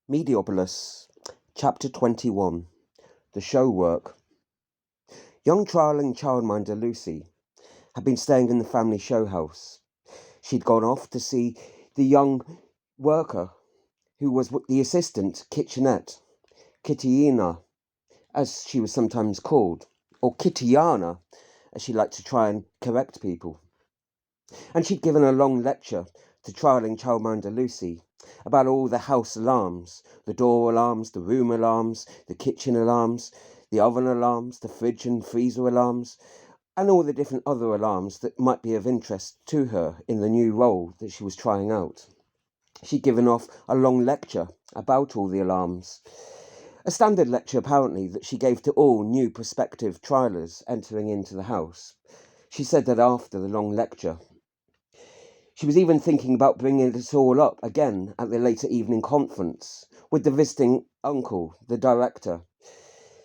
Mediopolis, Chapter 21. The Show Work. Young trialling childminder Lucy had been staying in the family show house. She'd gone off to see the young worker, who was the assistant kitchenette, Kittyina, as she was sometimes called, or Kittyana, as she liked to try and correct people. And she'd given a long lecture to trialling childminder Lucy about all the house alarms, the door alarms, the room alarms, the kitchen alarms, the oven alarms, the fridge and freezer alarms, and all the different other alarms that might be of interest to her in the new role that she was trying out. She'd given off a long lecture about all the alarms. A standard lecture, apparently, that she gave to all new prospective trialers entering into the house. She said that after the long lecture, she was even thinking about bringing it all up again at the later evening conference with the visiting uncle, the director,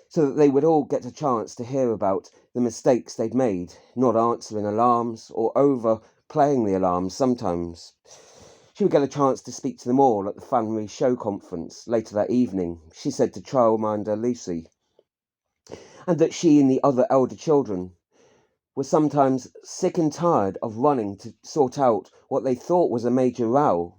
so that they would all get a chance to hear about the mistakes they'd made, not answering alarms or overplaying the alarms sometimes. She would get a chance to speak to them all at the family show conference later that evening, she said to childminder Lucy, and that she and the other elder children were sometimes sick and tired of running to sort out what they thought was a major row,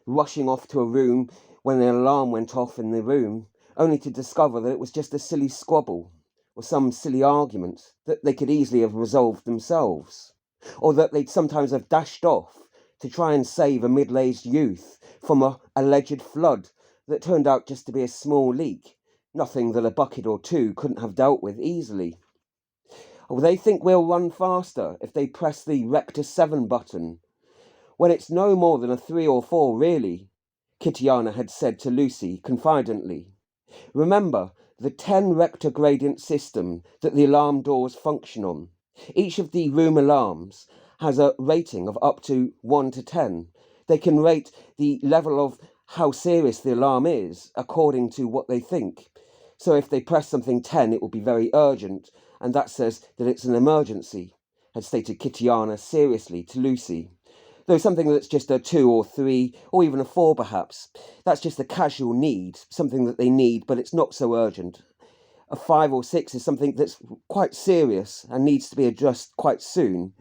rushing off to a room when an alarm went off in the room, only to discover that it was just a silly squabble or some silly argument that they could easily have resolved themselves, or that they'd sometimes have dashed off to try and save a middle-aged youth from an alleged flood that turned out just to be a small leak, nothing that a bucket or two couldn't have dealt with easily. Or they think we'll run faster if they press the Rector 7 button, when it's no more than a 3 or 4 really, Kittyana had said to Lucy confidently. Remember the 10 Rector gradient system that the alarm doors function on. Each of the room alarms has a rating of up to 1 to 10. They can rate the level of how serious the alarm is according to what they think. So if they press something 10, it will be very urgent, and that says that it's an emergency, had stated Kittyana seriously to Lucy. Though something that's just a 2 or 3, or even a 4 perhaps, that's just a casual need, something that they need, but it's not so urgent. A 5 or 6 is something that's quite serious and needs to be addressed quite soon.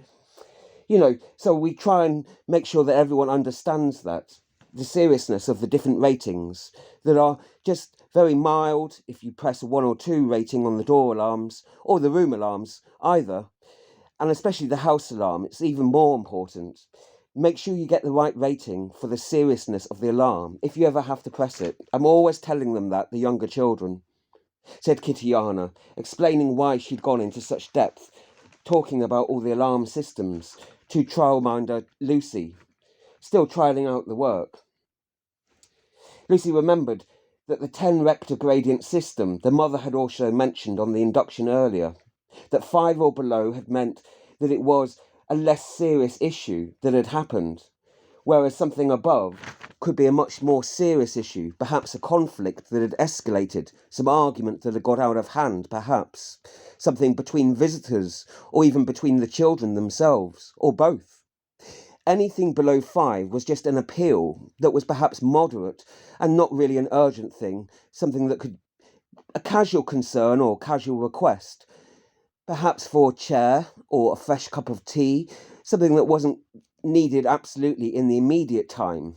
So we try and make sure that everyone understands that, the seriousness of the different ratings that are just very mild if you press a 1 or 2 rating on the door alarms or the room alarms either, and especially the house alarm, it's even more important. Make sure you get the right rating for the seriousness of the alarm if you ever have to press it. I'm always telling them that, the younger children, said Kittyana, explaining why she'd gone into such depth, talking about all the alarm systems to trialminder Lucy, still trialling out the work. Lucy remembered that the 10 Rector gradient system the mother had also mentioned on the induction earlier, that 5 or below had meant that it was a less serious issue that had happened, whereas something above could be a much more serious issue, perhaps a conflict that had escalated, some argument that had got out of hand, perhaps, something between visitors, or even between the children themselves, or both. Anything below 5 was just an appeal that was perhaps moderate and not really an urgent thing, something that could, a casual concern or casual request, perhaps for a chair or a fresh cup of tea, something that wasn't needed absolutely in the immediate time.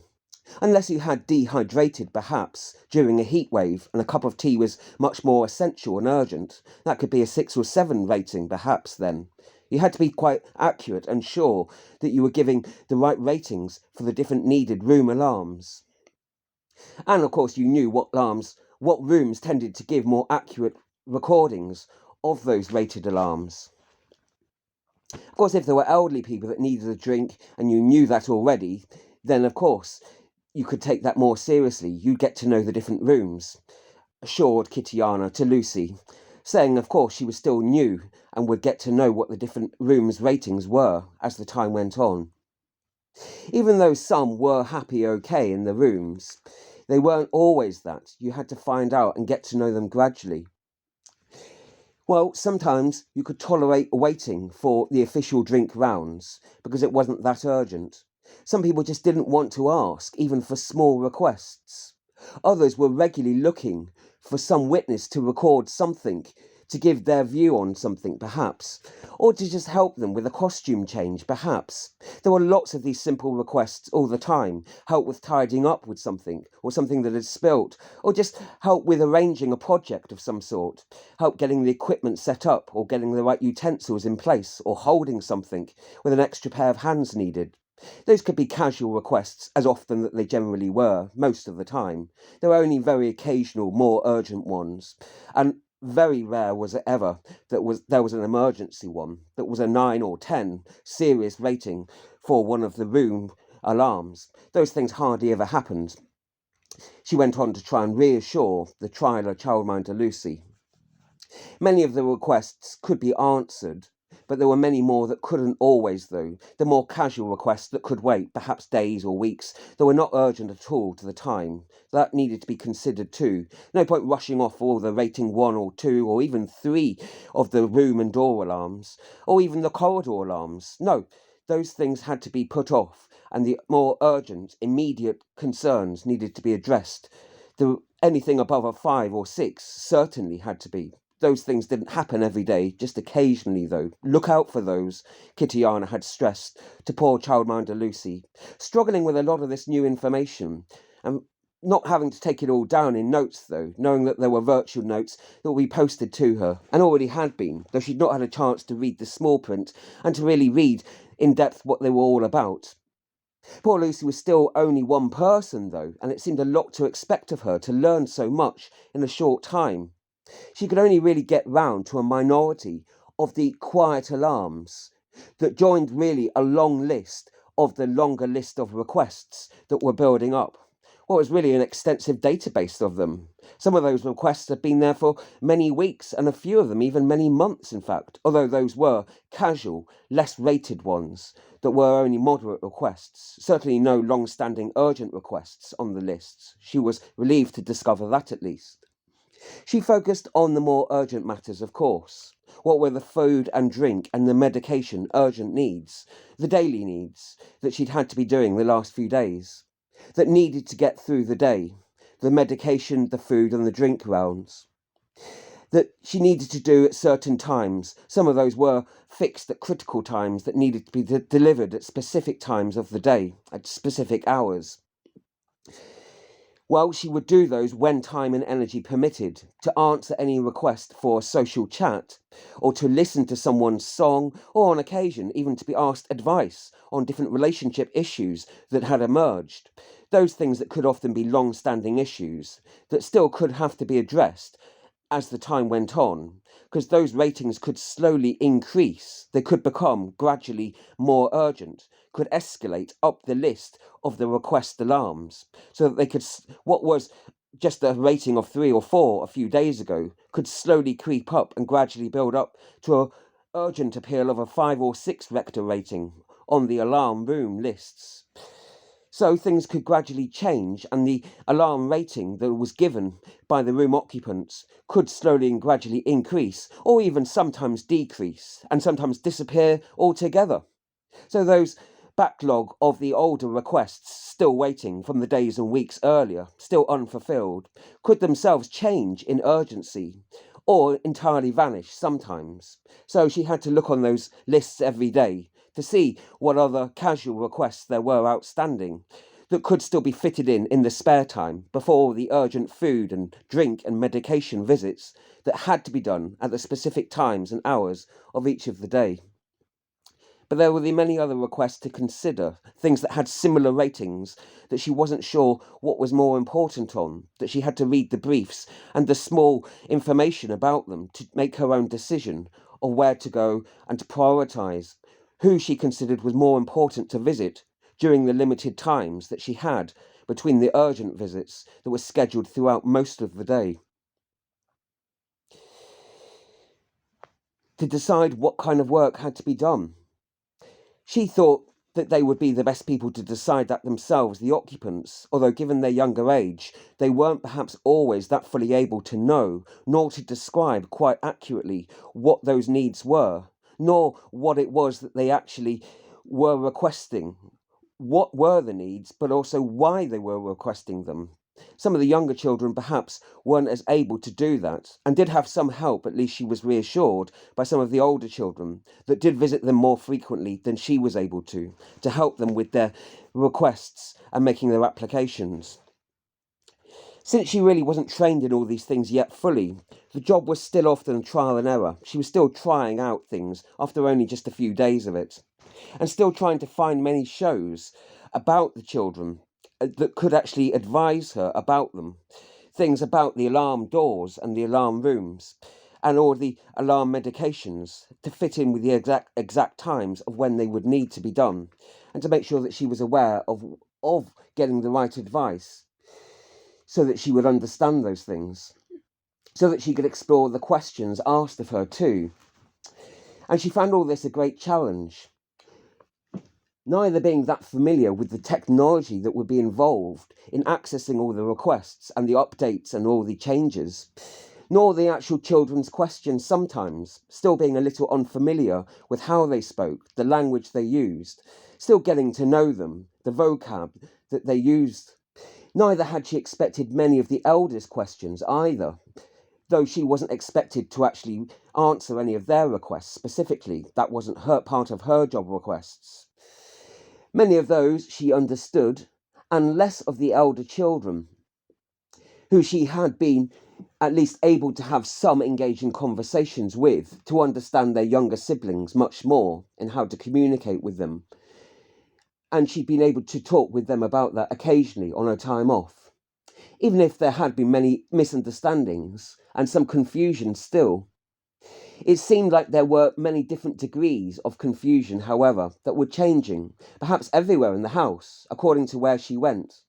Unless you had dehydrated, perhaps, during a heat wave, and a cup of tea was much more essential and urgent. That could be a 6 or 7 rating, perhaps, then. You had to be quite accurate and sure that you were giving the right ratings for the different needed room alarms. And, of course, you knew what rooms tended to give more accurate recordings of those rated alarms. Of course, if there were elderly people that needed a drink and you knew that already, then, of course, you could take that more seriously. You'd get to know the different rooms, assured Kittyana to Lucy, saying, of course, she was still new and would get to know what the different rooms' ratings were as the time went on. Even though some were happy okay in the rooms, they weren't always that. You had to find out and get to know them gradually. Well, sometimes you could tolerate waiting for the official drink rounds because it wasn't that urgent. Some people just didn't want to ask, even for small requests. Others were regularly looking for some witness to record something, to give their view on something, perhaps, or to just help them with a costume change, perhaps. There were lots of these simple requests all the time: help with tidying up with something, or something that had spilt, or just help with arranging a project of some sort, help getting the equipment set up, or getting the right utensils in place, or holding something with an extra pair of hands needed. Those could be casual requests, as often that they generally were, most of the time. There were only very occasional, more urgent ones, and very rare was it ever that there was an emergency one, that was a 9 or 10 serious rating for one of the room alarms. Those things hardly ever happened. She went on to try and reassure the trialer childminder Lucy. Many of the requests could be answered, but there were many more that couldn't always, though. The more casual requests that could wait, perhaps days or weeks, that were not urgent at all to the time. That needed to be considered too. No point rushing off all the rating 1 or 2 or even 3 of the room and door alarms, or even the corridor alarms. No, those things had to be put off, and the more urgent, immediate concerns needed to be addressed. Anything above a 5 or 6 certainly had to be. Those things didn't happen every day, just occasionally, though. Look out for those, Kittyana had stressed to poor childminder Lucy, struggling with a lot of this new information, and not having to take it all down in notes, though, knowing that there were virtual notes that would be posted to her, and already had been, though she'd not had a chance to read the small print and to really read in depth what they were all about. Poor Lucy was still only one person, though, and it seemed a lot to expect of her to learn so much in a short time. She could only really get round to a minority of the quiet alarms that joined really a long list of the longer list of requests that were building up. Well, it was really an extensive database of them. Some of those requests had been there for many weeks, and a few of them even many months, in fact, although those were casual, less rated ones that were only moderate requests. Certainly no long-standing urgent requests on the lists. She was relieved to discover that at least. She focused on the more urgent matters, of course. What were the food and drink and the medication urgent needs, the daily needs that she'd had to be doing the last few days, that needed to get through the day, the medication, the food and the drink rounds, that she needed to do at certain times. Some of those were fixed at critical times that needed to be delivered at specific times of the day, at specific hours. Well, she would do those when time and energy permitted, to answer any request for a social chat, or to listen to someone's song, or on occasion even to be asked advice on different relationship issues that had emerged. Those things that could often be long-standing issues, that still could have to be addressed as the time went on, because those ratings could slowly increase. They could become gradually more urgent, could escalate up the list of the request alarms, so that they could, what was just a rating of 3 or 4 a few days ago, could slowly creep up and gradually build up to an urgent appeal of a 5 or 6 Rector rating on the alarm room lists. So things could gradually change, and the alarm rating that was given by the room occupants could slowly and gradually increase, or even sometimes decrease, and sometimes disappear altogether. So those backlog of the older requests still waiting from the days and weeks earlier, still unfulfilled, could themselves change in urgency, or entirely vanish sometimes. So she had to look on those lists every day to see what other casual requests there were outstanding that could still be fitted in the spare time before the urgent food and drink and medication visits that had to be done at the specific times and hours of each of the day. But there were the many other requests to consider, things that had similar ratings, that she wasn't sure what was more important on, that she had to read the briefs and the small information about them to make her own decision of where to go and to prioritise who she considered was more important to visit during the limited times that she had between the urgent visits that were scheduled throughout most of the day. To decide what kind of work had to be done. She thought that they would be the best people to decide that themselves, the occupants, although given their younger age, they weren't perhaps always that fully able to know, nor to describe quite accurately what those needs were, nor what it was that they actually were requesting. What were the needs, but also why they were requesting them. Some of the younger children perhaps weren't as able to do that, and did have some help, at least she was reassured, by some of the older children that did visit them more frequently than she was able to help them with their requests and making their applications. Since she really wasn't trained in all these things yet fully, the job was still often trial and error. She was still trying out things after only just a few days of it, and still trying to find many shows about the children that could actually advise her about them. Things about the alarm doors and the alarm rooms, and all the alarm medications to fit in with the exact times of when they would need to be done, and to make sure that she was aware of getting the right advice, so that she would understand those things, so that she could explore the questions asked of her too. And she found all this a great challenge, neither being that familiar with the technology that would be involved in accessing all the requests and the updates and all the changes, nor the actual children's questions sometimes, still being a little unfamiliar with how they spoke, the language they used, still getting to know them, the vocab that they used. Neither had she expected many of the elders' questions either, though she wasn't expected to actually answer any of their requests specifically. That wasn't her part of her job requests. Many of those she understood, and less of the elder children, who she had been at least able to have some engaging conversations with, to understand their younger siblings much more and how to communicate with them. And she'd been able to talk with them about that occasionally on her time off. Even if there had been many misunderstandings and some confusion still, it seemed like there were many different degrees of confusion, however, that were changing, perhaps everywhere in the house, according to where she went.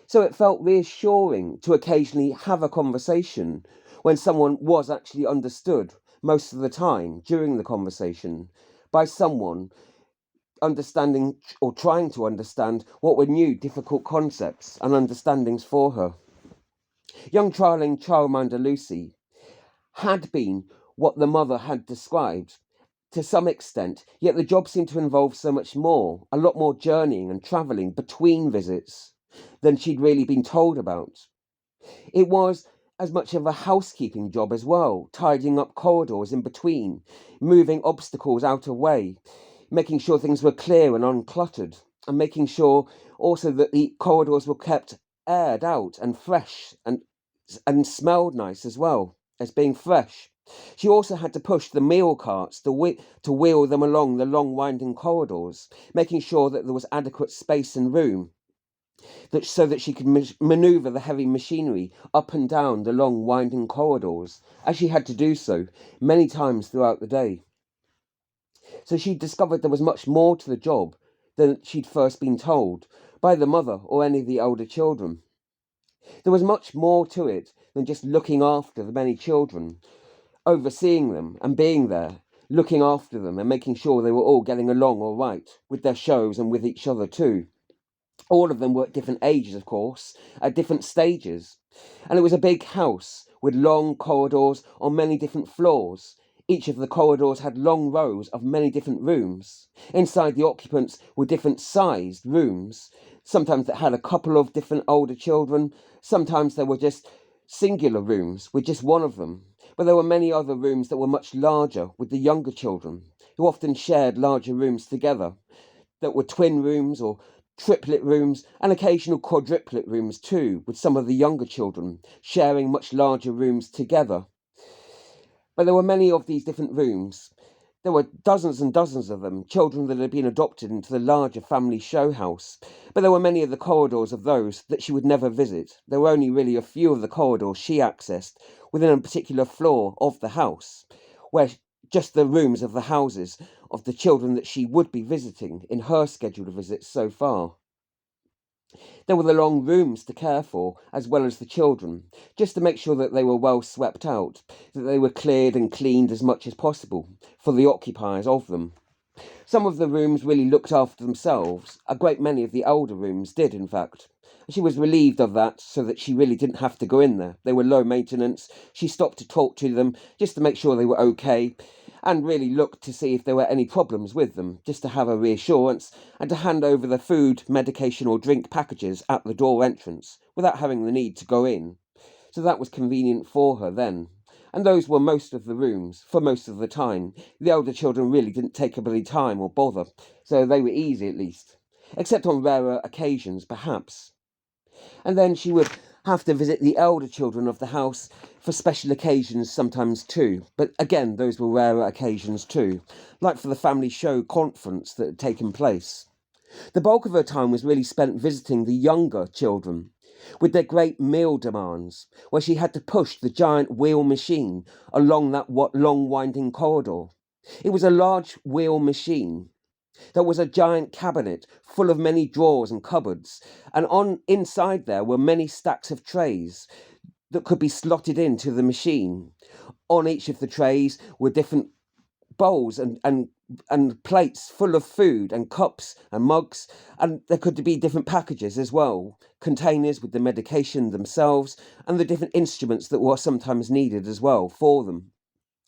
So it felt reassuring to occasionally have a conversation when someone was actually understood most of the time during the conversation by someone understanding or trying to understand what were new, difficult concepts and understandings for her. Young trialing childminder Lucy had been what the mother had described to some extent, yet the job seemed to involve so much more, a lot more journeying and travelling between visits than she'd really been told about. It was as much of a housekeeping job as well, tidying up corridors in between, moving obstacles out of way, making sure things were clear and uncluttered, and making sure also that the corridors were kept aired out and fresh and smelled nice as well as being fresh. She also had to push the meal carts to wheel them along the long winding corridors, making sure that there was adequate space and room so that she could manoeuvre the heavy machinery up and down the long winding corridors, as she had to do so many times throughout the day. So she discovered there was much more to the job than she'd first been told by the mother or any of the older children. There was much more to it than just looking after the many children, overseeing them and being there, looking after them and making sure they were all getting along all right with their shows and with each other too. All of them were at different ages, of course, at different stages. And it was a big house with long corridors on many different floors. Each of the corridors had long rows of many different rooms. Inside, the occupants were different sized rooms. Sometimes that had a couple of different older children. Sometimes there were just singular rooms with just one of them. But there were many other rooms that were much larger with the younger children, who often shared larger rooms together, that were twin rooms or triplet rooms, and occasional quadruplet rooms too, with some of the younger children sharing much larger rooms together. But there were many of these different rooms. There were dozens and dozens of them, children that had been adopted into the larger family show house. But there were many of the corridors of those that she would never visit. There were only really a few of the corridors she accessed within a particular floor of the house, where just the rooms of the houses of the children that she would be visiting in her scheduled visits so far. There were the long rooms to care for, as well as the children, just to make sure that they were well swept out, that they were cleared and cleaned as much as possible for the occupiers of them. Some of the rooms really looked after themselves. A great many of the older rooms did, in fact. She was relieved of that, so that she really didn't have to go in there. They were low maintenance. She stopped to talk to them, just to make sure they were okay, and really looked to see if there were any problems with them, just to have a reassurance and to hand over the food, medication or drink packages at the door entrance without having the need to go in. So that was convenient for her then. And those were most of the rooms for most of the time. The elder children really didn't take up any time or bother, so they were easy at least, except on rarer occasions perhaps. And then she would have to visit the elder children of the house for special occasions sometimes too. But again, those were rarer occasions too, like for the family show conference that had taken place. The bulk of her time was really spent visiting the younger children, with their great meal demands, where she had to push the giant wheel machine along that long winding corridor. It was a large wheel machine. There was a giant cabinet full of many drawers and cupboards, and inside there were many stacks of trays that could be slotted into the machine. On each of the trays were different bowls and plates full of food and cups and mugs, and there could be different packages as well, containers with the medication themselves and the different instruments that were sometimes needed as well for them.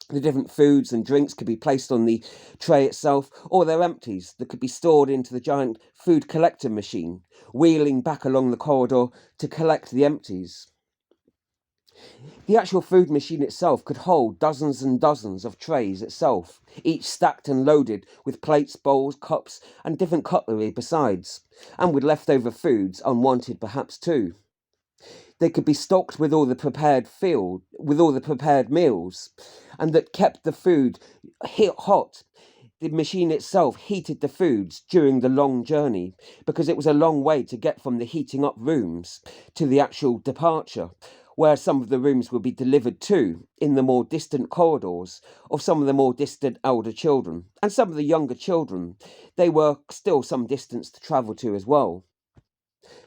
The different foods and drinks could be placed on the tray itself, or their empties that could be stored into the giant food collector machine, wheeling back along the corridor to collect the empties. The actual food machine itself could hold dozens and dozens of trays itself, each stacked and loaded with plates, bowls, cups, and different cutlery besides, and with leftover foods, unwanted perhaps too. They could be stocked with all the prepared meals, and that kept the food hot. The machine itself heated the foods during the long journey, because it was a long way to get from the heating up rooms to the actual departure, where some of the rooms would be delivered to in the more distant corridors of some of the more distant elder children. And some of the younger children, they were still some distance to travel to as well.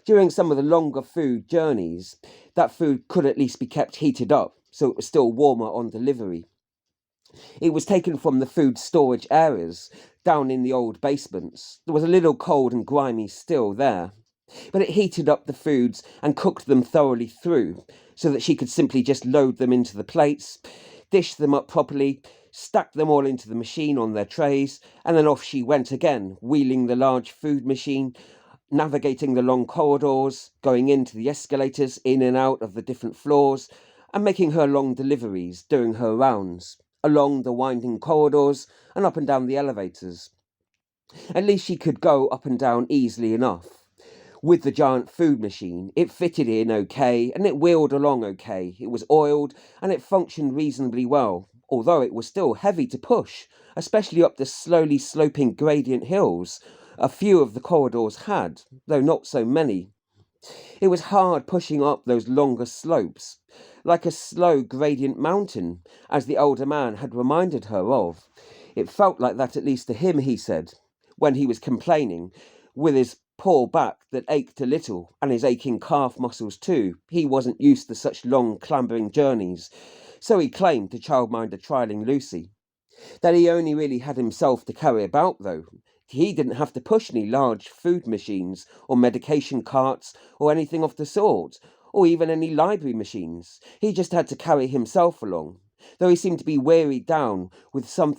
During some of the longer food journeys, that food could at least be kept heated up, so it was still warmer on delivery. It was taken from the food storage areas down in the old basements. There was a little cold and grimy still there, but it heated up the foods and cooked them thoroughly through, so that she could simply just load them into the plates, dish them up properly, stack them all into the machine on their trays, and then off she went again, wheeling the large food machine, navigating the long corridors, going into the escalators, in and out of the different floors, and making her long deliveries, doing her rounds, along the winding corridors and up and down the elevators. At least she could go up and down easily enough. With the giant food machine, it fitted in okay, and it wheeled along okay. It was oiled, and it functioned reasonably well, although it was still heavy to push, especially up the slowly sloping gradient hills a few of the corridors had, though not so many. It was hard pushing up those longer slopes, like a slow gradient mountain, as the older man had reminded her of. It felt like that, at least to him, he said, when he was complaining, with his poor back that ached a little, and his aching calf muscles too. He wasn't used to such long clambering journeys, so he claimed to childminder trialing Lucy that he only really had himself to carry about, though. He didn't have to push any large food machines or medication carts or anything of the sort, or even any library machines. He just had to carry himself along, though he seemed to be wearied down with some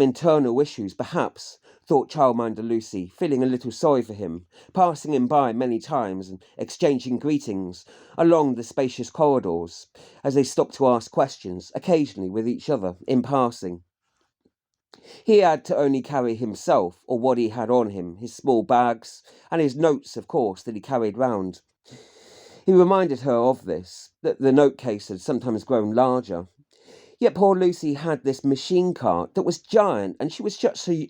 internal issues, perhaps, thought childminder Lucy, feeling a little sorry for him, passing him by many times and exchanging greetings along the spacious corridors, as they stopped to ask questions, occasionally with each other, in passing. He had to only carry himself, or what he had on him, his small bags, and his notes, of course, that he carried round. He reminded her of this, that the note case had sometimes grown larger. Yet poor Lucy had this machine cart that was giant, and she was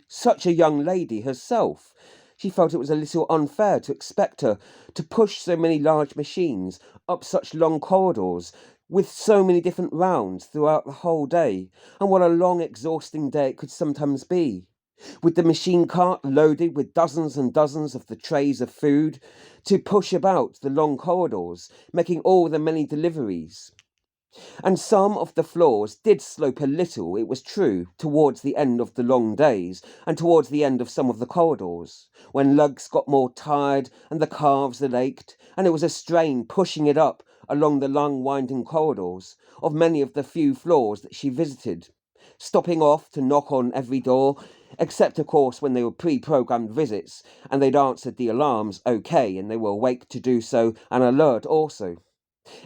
such a young lady herself. She felt it was a little unfair to expect her to push so many large machines up such long corridors with so many different rounds throughout the whole day, and what a long, exhausting day it could sometimes be. With the machine cart loaded with dozens and dozens of the trays of food, to push about the long corridors, making all the many deliveries. And some of the floors did slope a little, it was true, towards the end of the long days, and towards the end of some of the corridors, when legs got more tired and the calves had ached, and it was a strain pushing it up along the long winding corridors of many of the few floors that she visited. stopping off to knock on every door, except of course when they were pre-programmed visits and they'd answered the alarms okay and they were awake to do so and alert also.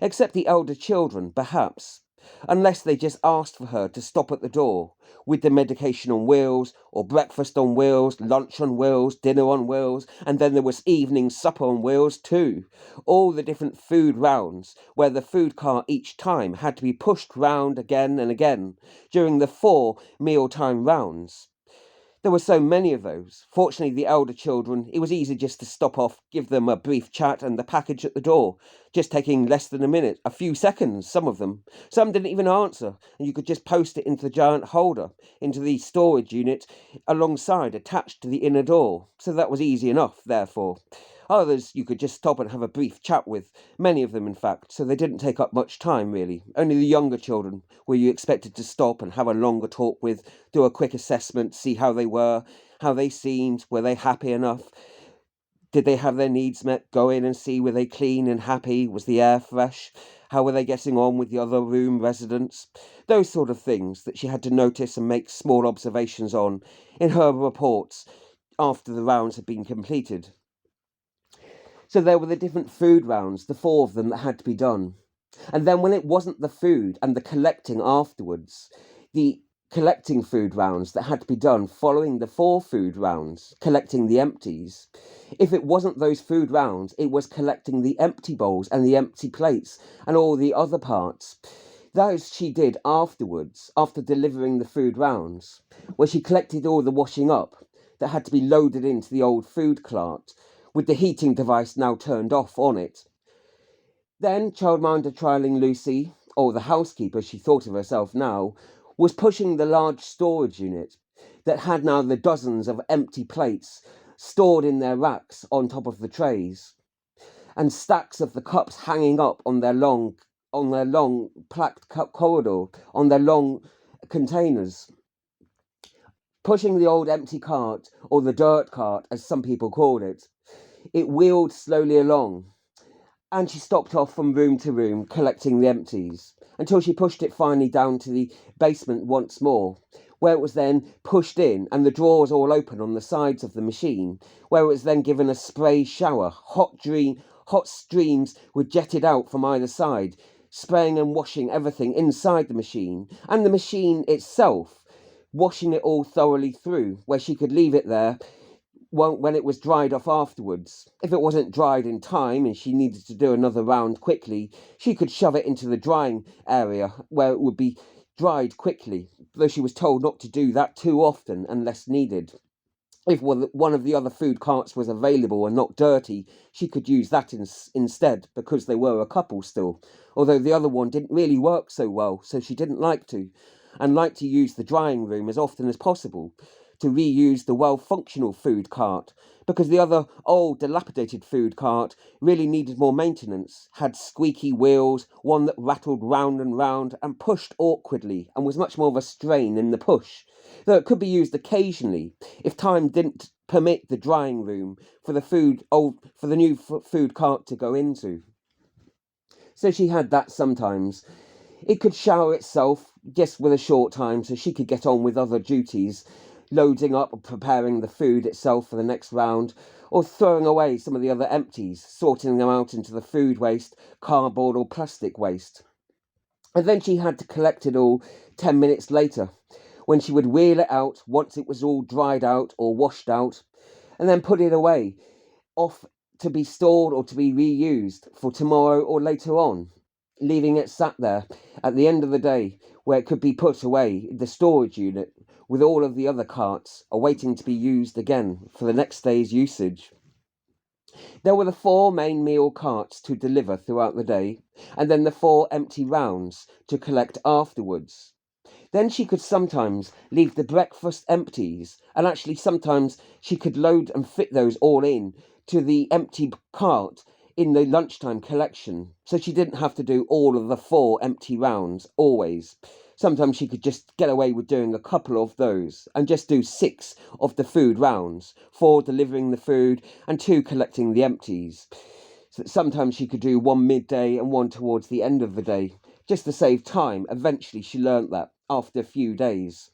Except the elder children, perhaps, unless they just asked for her to stop at the door with the medication on wheels, or breakfast on wheels, lunch on wheels, dinner on wheels, and then there was evening supper on wheels too. All the different food rounds, where the food cart each time had to be pushed round again and again during the 4 mealtime rounds. There were so many of those. Fortunately, the elder children, it was easy just to stop off, give them a brief chat and the package at the door, just taking less than a minute, a few seconds, some of them. Some didn't even answer, and you could just post it into the giant holder, into the storage unit alongside, attached to the inner door. So that was easy enough, therefore. Others you could just stop and have a brief chat with, many of them in fact, so they didn't take up much time really. Only the younger children were you expected to stop and have a longer talk with, do a quick assessment, see how they were, how they seemed, were they happy enough, did they have their needs met, go in and see were they clean and happy, was the air fresh, how were they getting on with the other room residents, those sort of things that she had to notice and make small observations on in her reports after the rounds had been completed. So there were the different food rounds, the 4 of them that had to be done. And then when it wasn't the food and the collecting afterwards, the collecting food rounds that had to be done following the 4 food rounds, collecting the empties. If it wasn't those food rounds, it was collecting the empty bowls and the empty plates and all the other parts. Those she did afterwards, after delivering the food rounds, where she collected all the washing up that had to be loaded into the old food cart, with the heating device now turned off on it. Then childminder trialling Lucy, or the housekeeper she thought of herself now, was pushing the large storage unit that had now the dozens of empty plates stored in their racks on top of the trays, and stacks of the cups hanging up on their long plaqued cup corridor, on their long containers. Pushing the old empty cart, or the dirt cart as some people called it, it wheeled slowly along, and she stopped off from room to room collecting the empties until she pushed it finally down to the basement once more, where it was then pushed in and the drawers all open on the sides of the machine, where it was then given a spray shower. Hot streams were jetted out from either side, spraying and washing everything inside the machine, and the machine itself, washing it all thoroughly through, where she could leave it there when it was dried off afterwards. If it wasn't dried in time and she needed to do another round quickly, she could shove it into the drying area where it would be dried quickly, though she was told not to do that too often unless needed. If one of the other food carts was available and not dirty, she could use that instead, because they were a couple still, although the other one didn't really work so well, so she didn't like to, and liked to use the drying room as often as possible, to reuse the well-functional food cart, because the other old, dilapidated food cart really needed more maintenance, had squeaky wheels, one that rattled round and round and pushed awkwardly and was much more of a strain in the push, though it could be used occasionally if time didn't permit the drying room for the new food cart to go into. So she had that sometimes. It could shower itself just with a short time so she could get on with other duties, loading up or preparing the food itself for the next round, or throwing away some of the other empties, sorting them out into the food waste, cardboard or plastic waste. And then she had to collect it all 10 minutes later, when she would wheel it out once it was all dried out or washed out, and then put it away, off to be stored or to be reused for tomorrow or later on, leaving it sat there at the end of the day where it could be put away, the storage unit, with all of the other carts awaiting to be used again for the next day's usage. There were the 4 main meal carts to deliver throughout the day, and then the 4 empty rounds to collect afterwards. Then she could sometimes leave the breakfast empties, and actually sometimes she could load and fit those all in to the empty cart in the lunchtime collection, so she didn't have to do all of the 4 empty rounds always. Sometimes she could just get away with doing a couple of those and just do 6 of the food rounds, 4 delivering the food and 2 collecting the empties. So sometimes she could do 1 midday and 1 towards the end of the day, just to save time. Eventually she learnt that after a few days.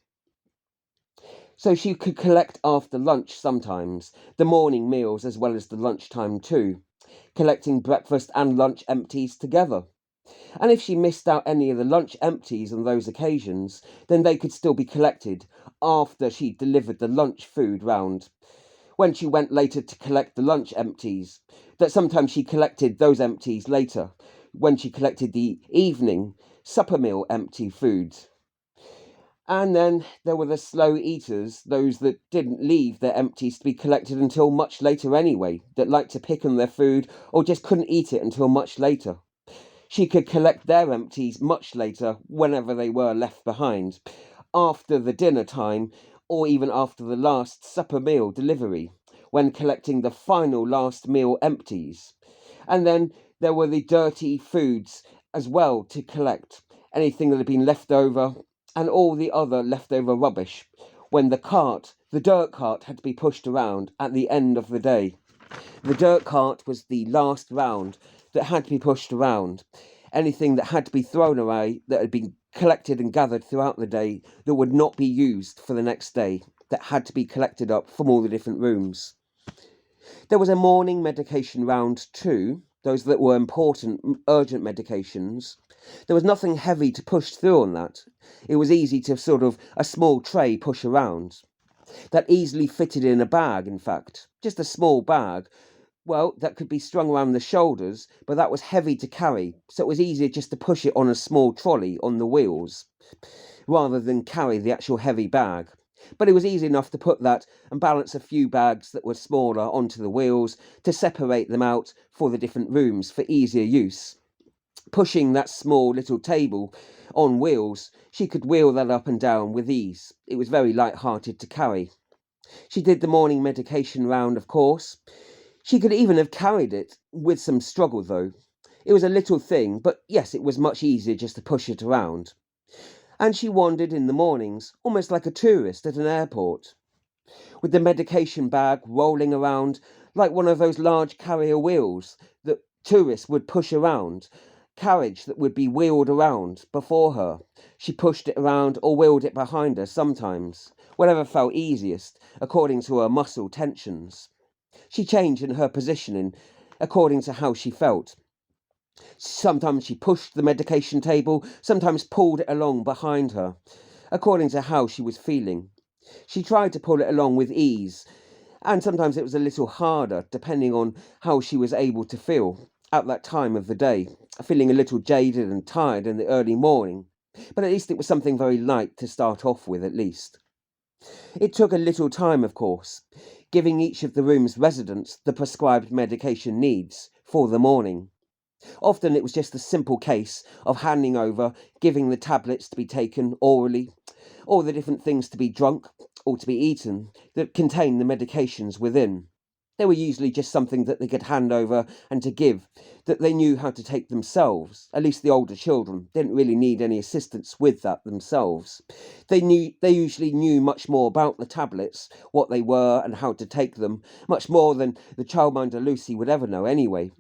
So she could collect after lunch sometimes, the morning meals as well as the lunchtime too, collecting breakfast and lunch empties together. And if she missed out any of the lunch empties on those occasions, then they could still be collected after she delivered the lunch food round. When she went later to collect the lunch empties, that sometimes she collected those empties later, when she collected the evening supper meal empty foods. And then there were the slow eaters, those that didn't leave their empties to be collected until much later anyway, that liked to pick on their food or just couldn't eat it until much later. She could collect their empties much later, whenever they were left behind, after the dinner time or even after the last supper meal delivery, when collecting the final last meal empties. And then there were the dirty foods as well to collect, anything that had been left over and all the other leftover rubbish, when the dirt cart had to be pushed around at the end of the day. The dirt cart was the last round that had to be pushed around. Anything that had to be thrown away that had been collected and gathered throughout the day that would not be used for the next day, that had to be collected up from all the different rooms. There was a morning medication round too, those that were important, urgent medications. There was nothing heavy to push through on that. It was easy to sort of a small tray push around. That easily fitted in a bag, in fact. Just a small bag. Well, that could be strung around the shoulders, but that was heavy to carry, so it was easier just to push it on a small trolley on the wheels, rather than carry the actual heavy bag. But it was easy enough to put that and balance a few bags that were smaller onto the wheels to separate them out for the different rooms for easier use. Pushing that small little table on wheels, she could wheel that up and down with ease. It was very light-hearted to carry. She did the morning medication round, of course. She could even have carried it, with some struggle though. It was a little thing, but yes, it was much easier just to push it around. And she wandered in the mornings, almost like a tourist at an airport, with the medication bag rolling around like one of those large carrier wheels that tourists would push around, carriage that would be wheeled around before her. She pushed it around or wheeled it behind her sometimes, whatever felt easiest, according to her muscle tensions. She changed in her positioning according to how she felt. Sometimes she pushed the medication table, sometimes pulled it along behind her, according to how she was feeling. She tried to pull it along with ease, and sometimes it was a little harder, depending on how she was able to feel at that time of the day, feeling a little jaded and tired in the early morning. But at least it was something very light to start off with, at least. It took a little time, of course, giving each of the room's residents the prescribed medication needs for the morning. Often it was just a simple case of handing over, giving the tablets to be taken orally, or the different things to be drunk or to be eaten that contained the medications within. They were usually just something that they could hand over and to give, that they knew how to take themselves. At least the older children didn't really need any assistance with that themselves. They usually knew much more about the tablets, what they were and how to take them, much more than the childminder Lucy would ever know anyway.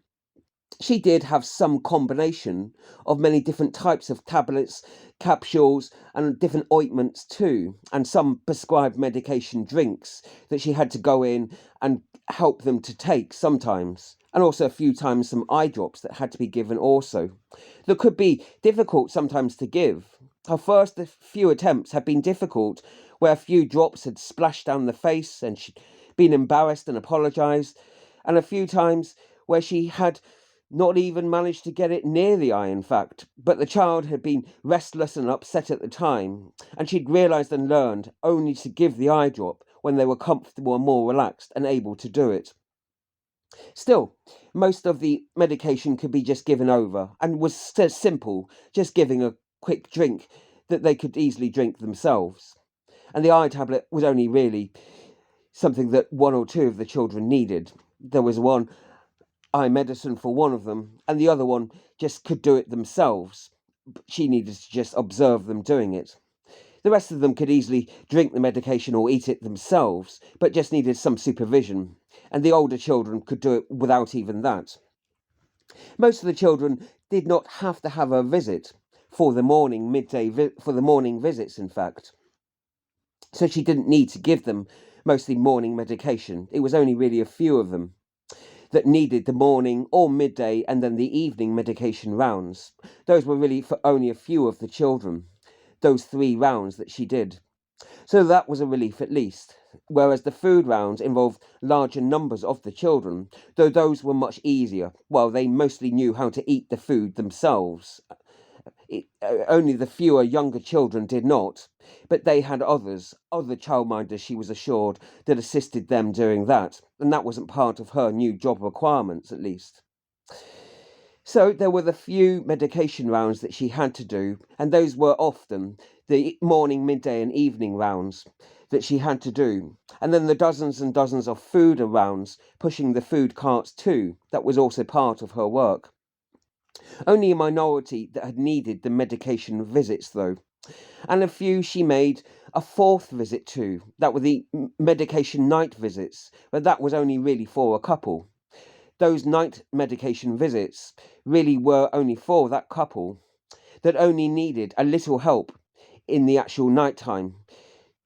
She did have some combination of many different types of tablets, capsules, and different ointments too, and some prescribed medication drinks that she had to go in and help them to take sometimes, and also a few times some eye drops that had to be given also, that could be difficult sometimes to give. Her first few attempts had been difficult, where a few drops had splashed down the face and she'd been embarrassed and apologised, and a few times where she had not even managed to get it near the eye, in fact, but the child had been restless and upset at the time, and she'd realised and learned only to give the eye drop when they were comfortable and more relaxed and able to do it. Still, most of the medication could be just given over, and was simple, just giving a quick drink that they could easily drink themselves. And the eye tablet was only really something that one or two of the children needed. There was one eye medicine for one of them, and the other one just could do it themselves. She needed to just observe them doing it. The rest of them could easily drink the medication or eat it themselves, but just needed some supervision, and the older children could do it without even that. Most of the children did not have to have a visit, for the morning visits, in fact. So she didn't need to give them mostly morning medication. It was only really a few of them that needed the morning or midday and then the evening medication rounds. Those were really for only a few of the children, those 3 rounds that she did. So that was a relief at least. Whereas the food rounds involved larger numbers of the children, though those were much easier. Well, they mostly knew how to eat the food themselves. Only the fewer younger children did not, but they had other childminders, she was assured, that assisted them doing that, and that wasn't part of her new job requirements, at least. So there were the few medication rounds that she had to do, and those were often the morning, midday, and evening rounds that she had to do. And then the dozens and dozens of food rounds, pushing the food carts too, that was also part of her work. Only a minority that had needed the medication visits, though, and a few she made a 4th visit to. That were the medication night visits, but that was only really for a couple. Those night medication visits really were only for that couple that only needed a little help in the actual night time,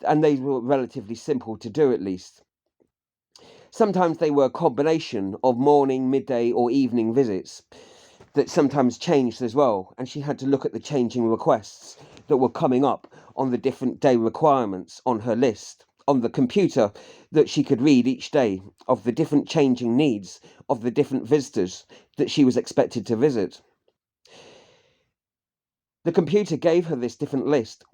and they were relatively simple to do, at least. Sometimes they were a combination of morning, midday, or evening visits that sometimes changed as well, and she had to look at the changing requests that were coming up on the different day requirements on her list, on the computer that she could read each day, of the different changing needs of the different visitors that she was expected to visit. The computer gave her this different list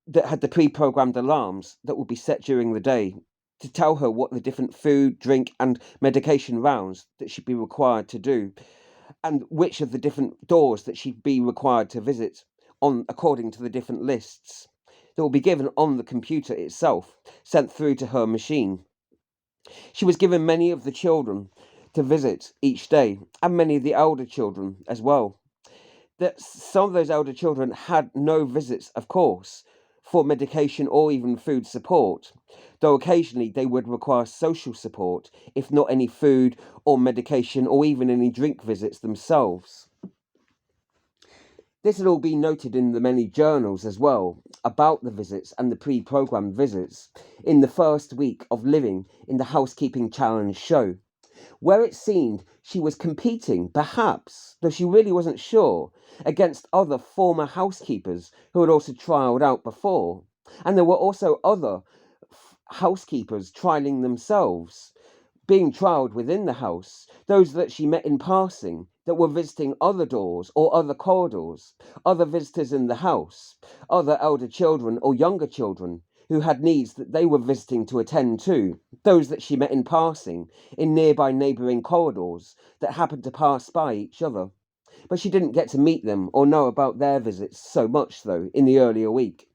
that had the pre-programmed alarms that would be set during the day to tell her what the different food, drink, and medication rounds that she'd be required to do, and which of the different doors that she'd be required to visit on according to the different lists that will be given on the computer itself, sent through to her machine. She was given many of the children to visit each day, and many of the elder children as well. That some of those elder children had no visits, of course, for medication or even food support, though occasionally they would require social support, if not any food or medication or even any drink visits themselves. This had all been noted in the many journals as well about the visits and the pre-programmed visits in the first week of living in the Housekeeping Challenge show, where it seemed she was competing, perhaps, though she really wasn't sure, against other former housekeepers who had also trialled out before. And there were also other housekeepers trialling themselves, being trialled within the house, those that she met in passing that were visiting other doors or other corridors, other visitors in the house, other elder children or younger children who had needs that they were visiting to attend to, those that she met in passing in nearby neighbouring corridors that happened to pass by each other. But she didn't get to meet them or know about their visits so much, though, in the earlier week.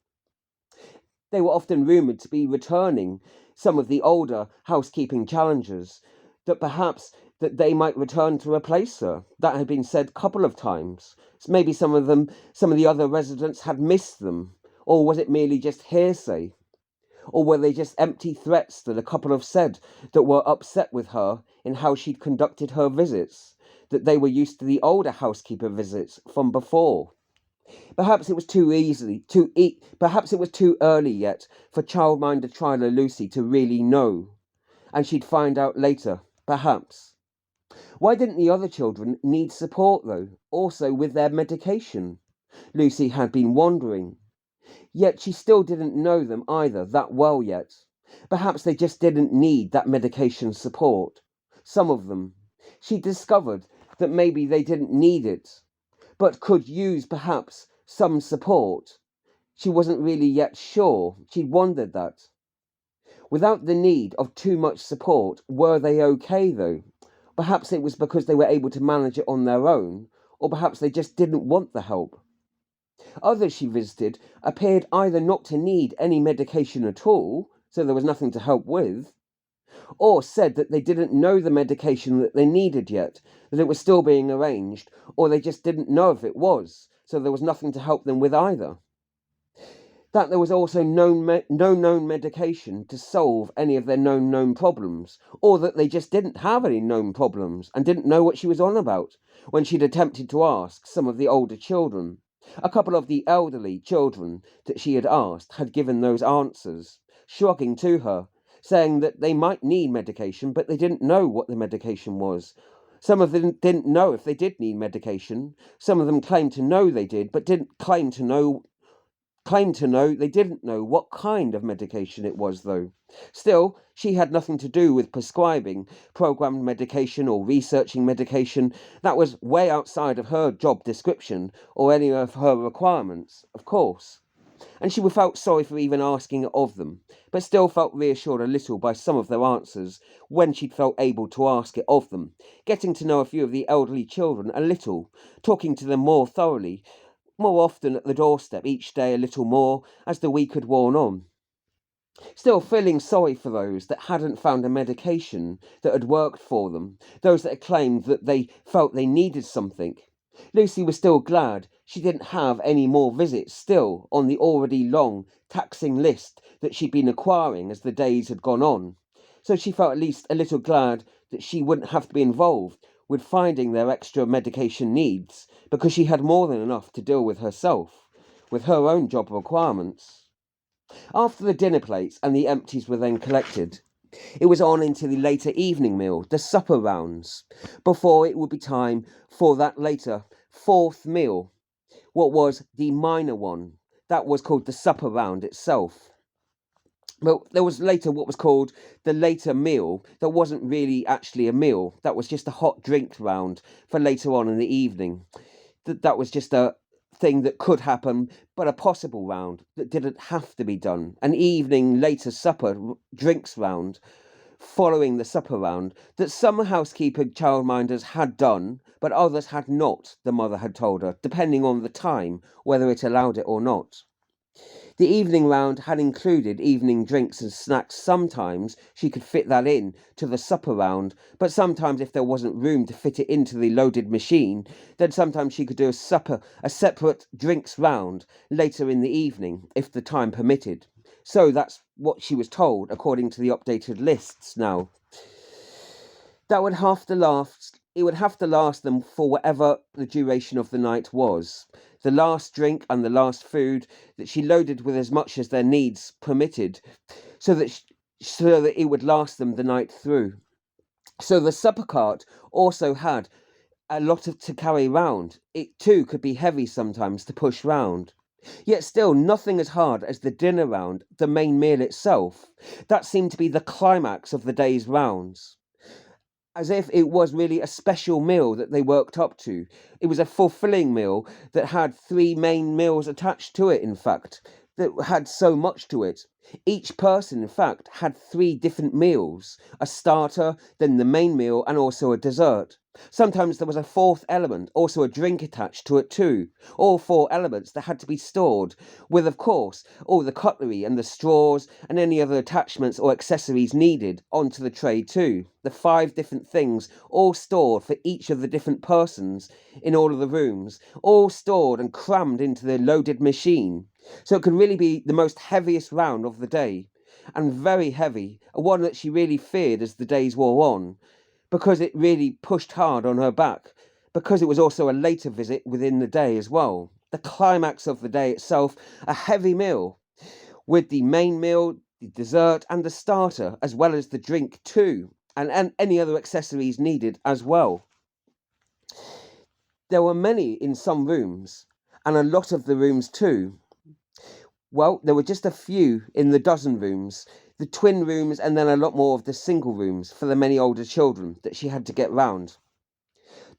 They were often rumoured to be returning some of the older housekeeping challengers, that perhaps that they might return to replace her. That had been said a couple of times. So maybe some of the other residents had missed them, or was it merely just hearsay? Or were they just empty threats that a couple have said that were upset with her in how she'd conducted her visits, that they were used to the older housekeeper visits from before? Perhaps it was perhaps it was too early yet for childminder Trialer Lucy to really know, and she'd find out later, perhaps. Why didn't the other children need support, though, also with their medication? Lucy had been wondering. Yet she still didn't know them either that well yet. Perhaps they just didn't need that medication support. Some of them. She discovered that maybe they didn't need it, but could use perhaps some support. She wasn't really yet sure. She'd wondered that. Without the need of too much support, were they okay though? Perhaps it was because they were able to manage it on their own, or perhaps they just didn't want the help. Others she visited appeared either not to need any medication at all, so there was nothing to help with, or said that they didn't know the medication that they needed yet, that it was still being arranged, or they just didn't know if it was, so there was nothing to help them with either. That there was also no known medication to solve any of their known problems, or that they just didn't have any known problems and didn't know what she was on about when she'd attempted to ask some of the older children. A couple of the elderly children that she had asked had given those answers, shrugging to her, saying that they might need medication, but they didn't know what the medication was. Some of them didn't know if they did need medication. Some of them claimed to know they did, but didn't claimed to know they didn't know what kind of medication it was, though. Still, she had nothing to do with prescribing programmed medication or researching medication. That was way outside of her job description or any of her requirements, of course. And she felt sorry for even asking it of them, but still felt reassured a little by some of their answers when she'd felt able to ask it of them, getting to know a few of the elderly children a little, talking to them more thoroughly, more often at the doorstep each day a little more as the week had worn on. Still feeling sorry for those that hadn't found a medication that had worked for them, those that had claimed that they felt they needed something. Lucy was still glad she didn't have any more visits still on the already long, taxing list that she'd been acquiring as the days had gone on. So she felt at least a little glad that she wouldn't have to be involved with finding their extra medication needs, because she had more than enough to deal with herself, with her own job requirements. After the dinner plates and the empties were then collected, it was on into the later evening meal, the supper rounds, before it would be time for that later fourth meal, what was the minor one. That was called the supper round itself. But there was later what was called the later meal. That wasn't really actually a meal. That was just a hot drink round for later on in the evening. That was just a thing that could happen, but a possible round that didn't have to be done. An evening later supper drinks round following the supper round that some housekeeper childminders had done, but others had not, the mother had told her, depending on the time, whether it allowed it or not. The evening round had included evening drinks and snacks. Sometimes she could fit that in to the supper round, but sometimes if there wasn't room to fit it into the loaded machine, then sometimes she could do a separate drinks round later in the evening, if the time permitted. So that's what she was told, according to the updated lists now. That would have to last, it would have to last them for whatever the duration of the night was. The last drink and the last food that she loaded with as much as their needs permitted, so that it would last them the night through. So the supper cart also had a lot to carry round. It too could be heavy sometimes to push round. Yet still nothing as hard as the dinner round, the main meal itself. That seemed to be the climax of the day's rounds, as if it was really a special meal that they worked up to. It was a fulfilling meal that had three main meals attached to it, in fact, that had so much to it. Each person, in fact, had three different meals: a starter, then the main meal, and also a dessert. Sometimes there was a fourth element, also a drink attached to it too. All four elements that had to be stored, with, of course, all the cutlery and the straws and any other attachments or accessories needed onto the tray too. The five different things, all stored for each of the different persons in all of the rooms, all stored and crammed into the loaded machine. So it could really be the most heaviest round of the day, and very heavy, one that she really feared as the days wore on, because it really pushed hard on her back, because it was also a later visit within the day as well. The climax of the day itself, a heavy meal, with the main meal, the dessert, and the starter, as well as the drink too, and any other accessories needed as well. There were many in some rooms, and a lot of the rooms too. Well, there were just a few in the dozen rooms, the twin rooms, and then a lot more of the single rooms for the many older children that she had to get round.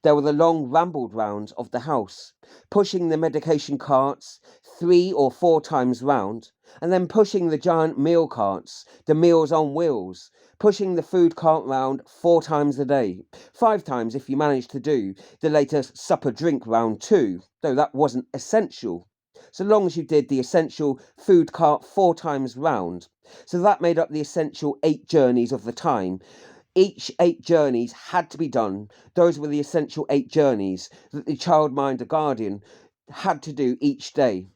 There were the long rambled rounds of the house, pushing the medication carts 3 or 4 times round, and then pushing the giant meal carts, the meals on wheels, pushing the food cart round 4 times a day, 5 times if you managed to do the latest supper drink round too, though that wasn't essential. So long as you did the essential food cart 4 times round. So that made up the essential 8 journeys of the time. Each 8 journeys had to be done. Those were the essential 8 journeys that the childminder guardian had to do each day.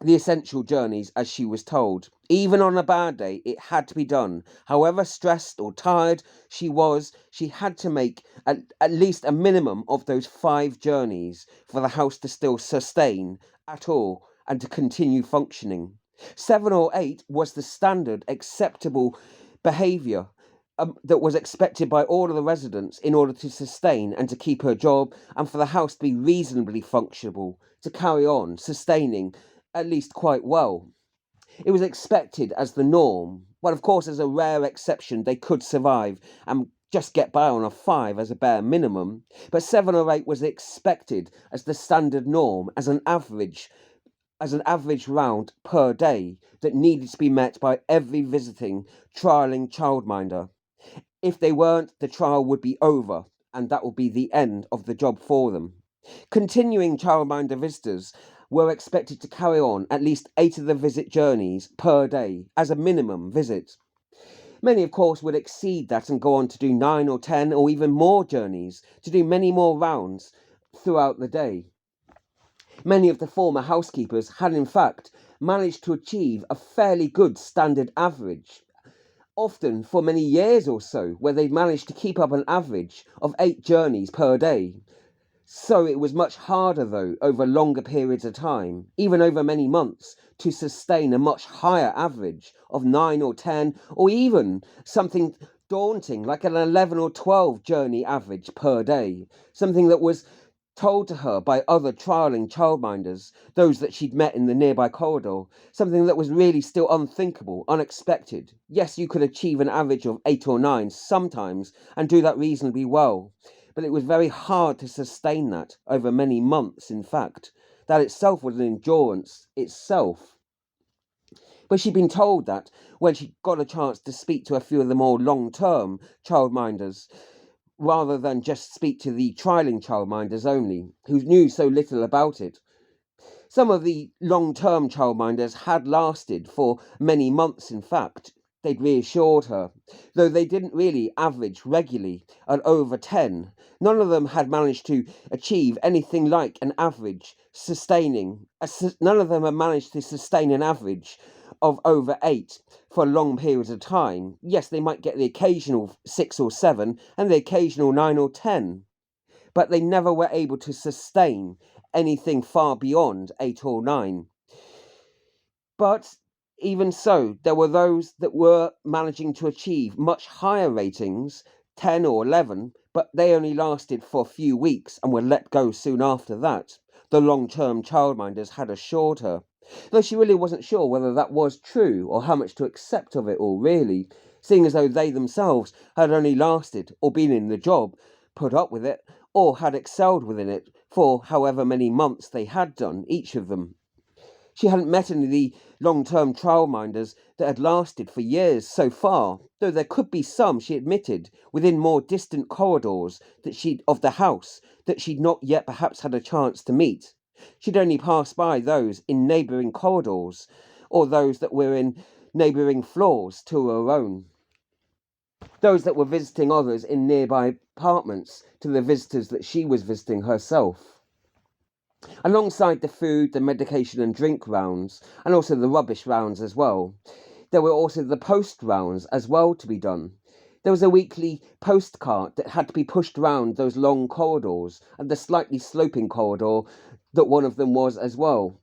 the essential journeys as she was told. Even on a bad day, it had to be done. However stressed or tired she was, she had to make at least a minimum of those 5 journeys for the house to still sustain at all and to continue functioning. 7 or 8 was the standard acceptable behaviour that was expected by all of the residents in order to sustain and to keep her job and for the house to be reasonably functionable, to carry on sustaining at least quite well. It was expected as the norm. Well, of course, as a rare exception, they could survive and just get by on a 5 as a bare minimum, but 7 or 8 was expected as the standard norm, as an average round per day that needed to be met by every visiting, trialling childminder. If they weren't, the trial would be over, and that would be the end of the job for them. Continuing childminder visitors were expected to carry on at least 8 of the visit journeys per day as a minimum visit. Many, of course, would exceed that and go on to do 9 or 10 or even more journeys, to do many more rounds throughout the day. Many of the former housekeepers had, in fact, managed to achieve a fairly good standard average, often for many years or so, where they managed to keep up an average of 8 journeys per day. So it was much harder, though, over longer periods of time, even over many months, to sustain a much higher average of 9 or 10, or even something daunting like an 11 or 12 journey average per day, something that was told to her by other trialling childminders, those that she'd met in the nearby corridor, something that was really still unthinkable, unexpected. Yes, you could achieve an average of 8 or 9 sometimes and do that reasonably well, but it was very hard to sustain that over many months, in fact. That itself was an endurance itself. But she'd been told that when she got a chance to speak to a few of the more long-term childminders, rather than just speak to the trialing childminders only, who knew so little about it. Some of the long-term childminders had lasted for many months, in fact. They'd reassured her, though they didn't really average regularly at over 10. None of them had managed to achieve anything like an average none of them had managed to sustain an average of over 8 for long periods of time. Yes, they might get the occasional 6 or 7 and the occasional 9 or 10, but they never were able to sustain anything far beyond 8 or 9. But even so, there were those that were managing to achieve much higher ratings, 10 or 11, but they only lasted for a few weeks and were let go soon after that, the long-term childminders had assured her, though she really wasn't sure whether that was true or how much to accept of it all, really, seeing as though they themselves had only lasted or been in the job, put up with it, or had excelled within it for however many months they had done, each of them. She hadn't met any of the long-term childminders that had lasted for years so far, though there could be some, she admitted, within more distant corridors of the house that she'd not yet perhaps had a chance to meet. She'd only passed by those in neighbouring corridors, or those that were in neighbouring floors to her own. Those that were visiting others in nearby apartments to the visitors that she was visiting herself. Alongside the food, the medication and drink rounds, and also the rubbish rounds as well, there were also the post rounds as well to be done. There was a weekly post cart that had to be pushed round those long corridors and the slightly sloping corridor that one of them was as well.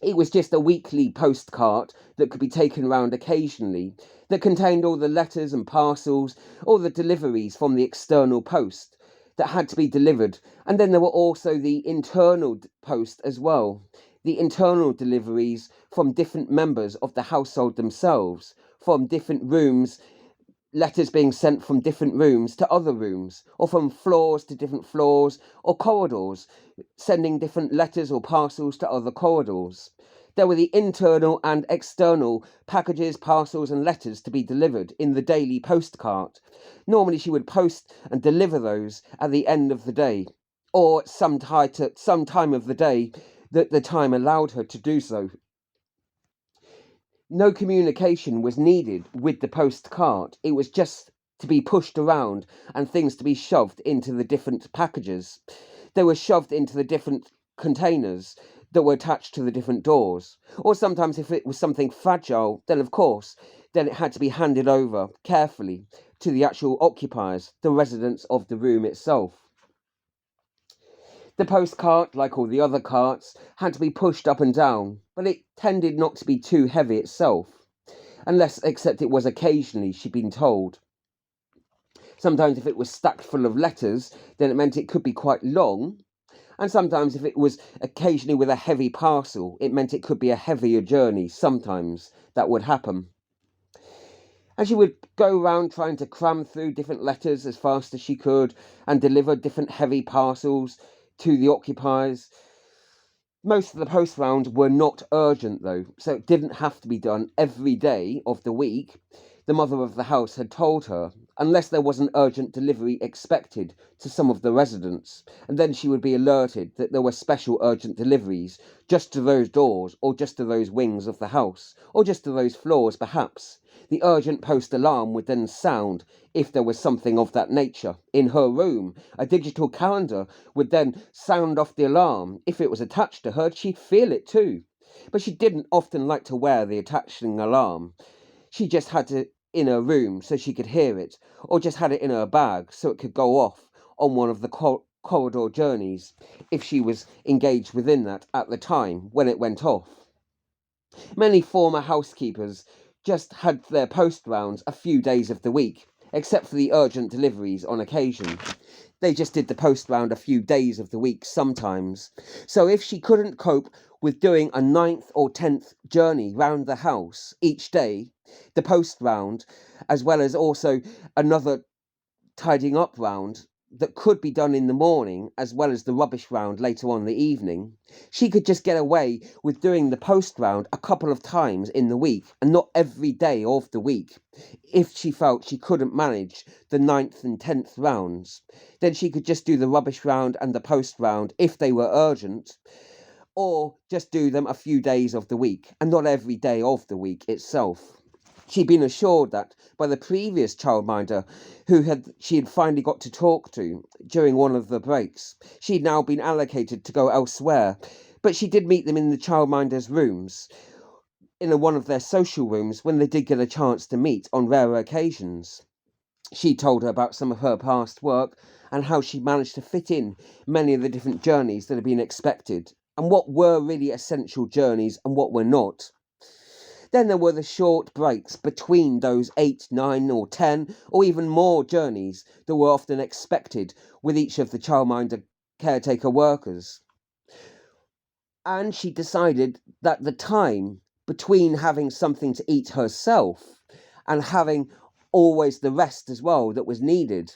It was just a weekly post cart that could be taken round occasionally, that contained all the letters and parcels, all the deliveries from the external post that had to be delivered. And then there were also the internal post as well, the internal deliveries from different members of the household themselves, from different rooms, letters being sent from different rooms to other rooms, or from floors to different floors, or corridors, sending different letters or parcels to other corridors. There were the internal and external packages, parcels and letters to be delivered in the daily post cart. Normally she would post and deliver those at the end of the day, or at some time of the day that the time allowed her to do so. No communication was needed with the post cart. It was just to be pushed around and things to be shoved into the different packages. They were shoved into the different containers that were attached to the different doors. Or sometimes if it was something fragile, then of course, then it had to be handed over carefully to the actual occupiers, the residents of the room itself. The post cart, like all the other carts, had to be pushed up and down, but it tended not to be too heavy itself, unless except it was occasionally, she'd been told. Sometimes if it was stacked full of letters, then it meant it could be quite long, and sometimes if it was occasionally with a heavy parcel, it meant it could be a heavier journey. Sometimes that would happen. And she would go around trying to cram through different letters as fast as she could and deliver different heavy parcels to the occupiers. Most of the post rounds were not urgent though, so it didn't have to be done every day of the week. The mother of the house had told her, unless there was an urgent delivery expected to some of the residents, and then she would be alerted that there were special urgent deliveries just to those doors, or just to those wings of the house, or just to those floors perhaps. The urgent post alarm would then sound if there was something of that nature. In her room, a digital calendar would then sound off the alarm. If it was attached to her, she'd feel it too. But she didn't often like to wear the attaching alarm. She just had it in her room so she could hear it, or just had it in her bag so it could go off on one of the corridor journeys if she was engaged within that at the time when it went off. Many former housekeepers just had their post rounds a few days of the week, except for the urgent deliveries on occasion. They just did the post round a few days of the week sometimes. So if she couldn't cope with doing a 9th or 10th journey round the house each day, the post round, as well as also another tidying up round that could be done in the morning, as well as the rubbish round later on in the evening, she could just get away with doing the post round a couple of times in the week and not every day of the week. If she felt she couldn't manage the 9th and 10th rounds, then she could just do the rubbish round and the post round if they were urgent, or just do them a few days of the week and not every day of the week itself. She'd been assured that by the previous childminder she had finally got to talk to during one of the breaks. She'd now been allocated to go elsewhere, but she did meet them in the childminder's rooms, in one of their social rooms when they did get a chance to meet on rare occasions. She told her about some of her past work and how she managed to fit in many of the different journeys that had been expected, and what were really essential journeys and what were not. Then there were the short breaks between those 8, 9 or 10 or even more journeys that were often expected with each of the childminder caretaker workers. And she decided that the time between having something to eat herself and having always the rest as well that was needed,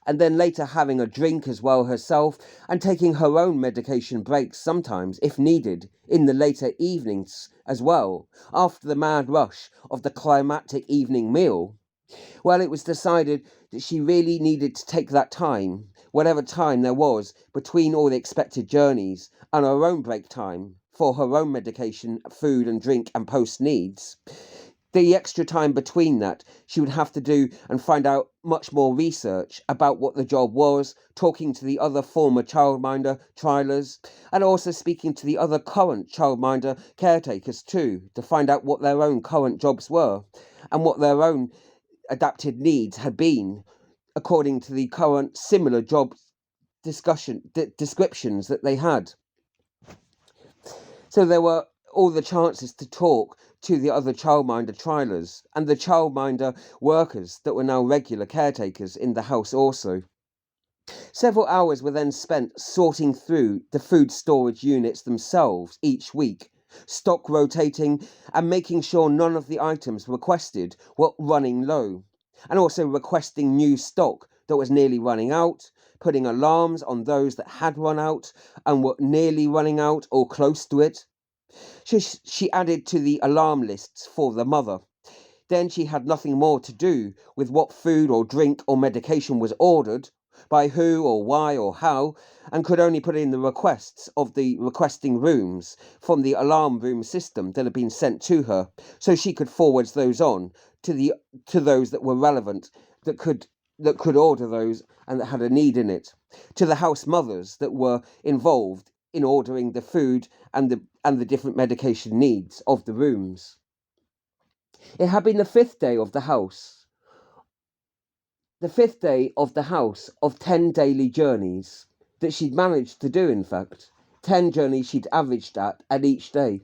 and then later having a drink as well herself, and taking her own medication breaks sometimes, if needed, in the later evenings as well, after the mad rush of the climactic evening meal. Well, it was decided that she really needed to take that time, whatever time there was between all the expected journeys, and her own break time for her own medication, food and drink and post needs. The extra time between that, she would have to do and find out much more research about what the job was, talking to the other former childminder trialers, and also speaking to the other current childminder caretakers too, to find out what their own current jobs were and what their own adapted needs had been according to the current similar job descriptions that they had. So there were all the chances to talk to the other childminder trialers and the childminder workers that were now regular caretakers in the house also. Several hours were then spent sorting through the food storage units themselves each week, stock rotating and making sure none of the items requested were running low, and also requesting new stock that was nearly running out, putting alarms on those that had run out and were nearly running out or close to it. She added to the alarm lists for the mother. Then she had nothing more to do with what food or drink or medication was ordered, by who or why or how, and could only put in the requests of the requesting rooms from the alarm room system that had been sent to her, so she could forward those on to those that were relevant, that could order those and that had a need in it, to the house mothers that were involved in ordering the food and the different medication needs of the rooms. It had been the fifth day of the house of 10 daily journeys that she'd managed to do, in fact. 10 journeys she'd averaged at each day.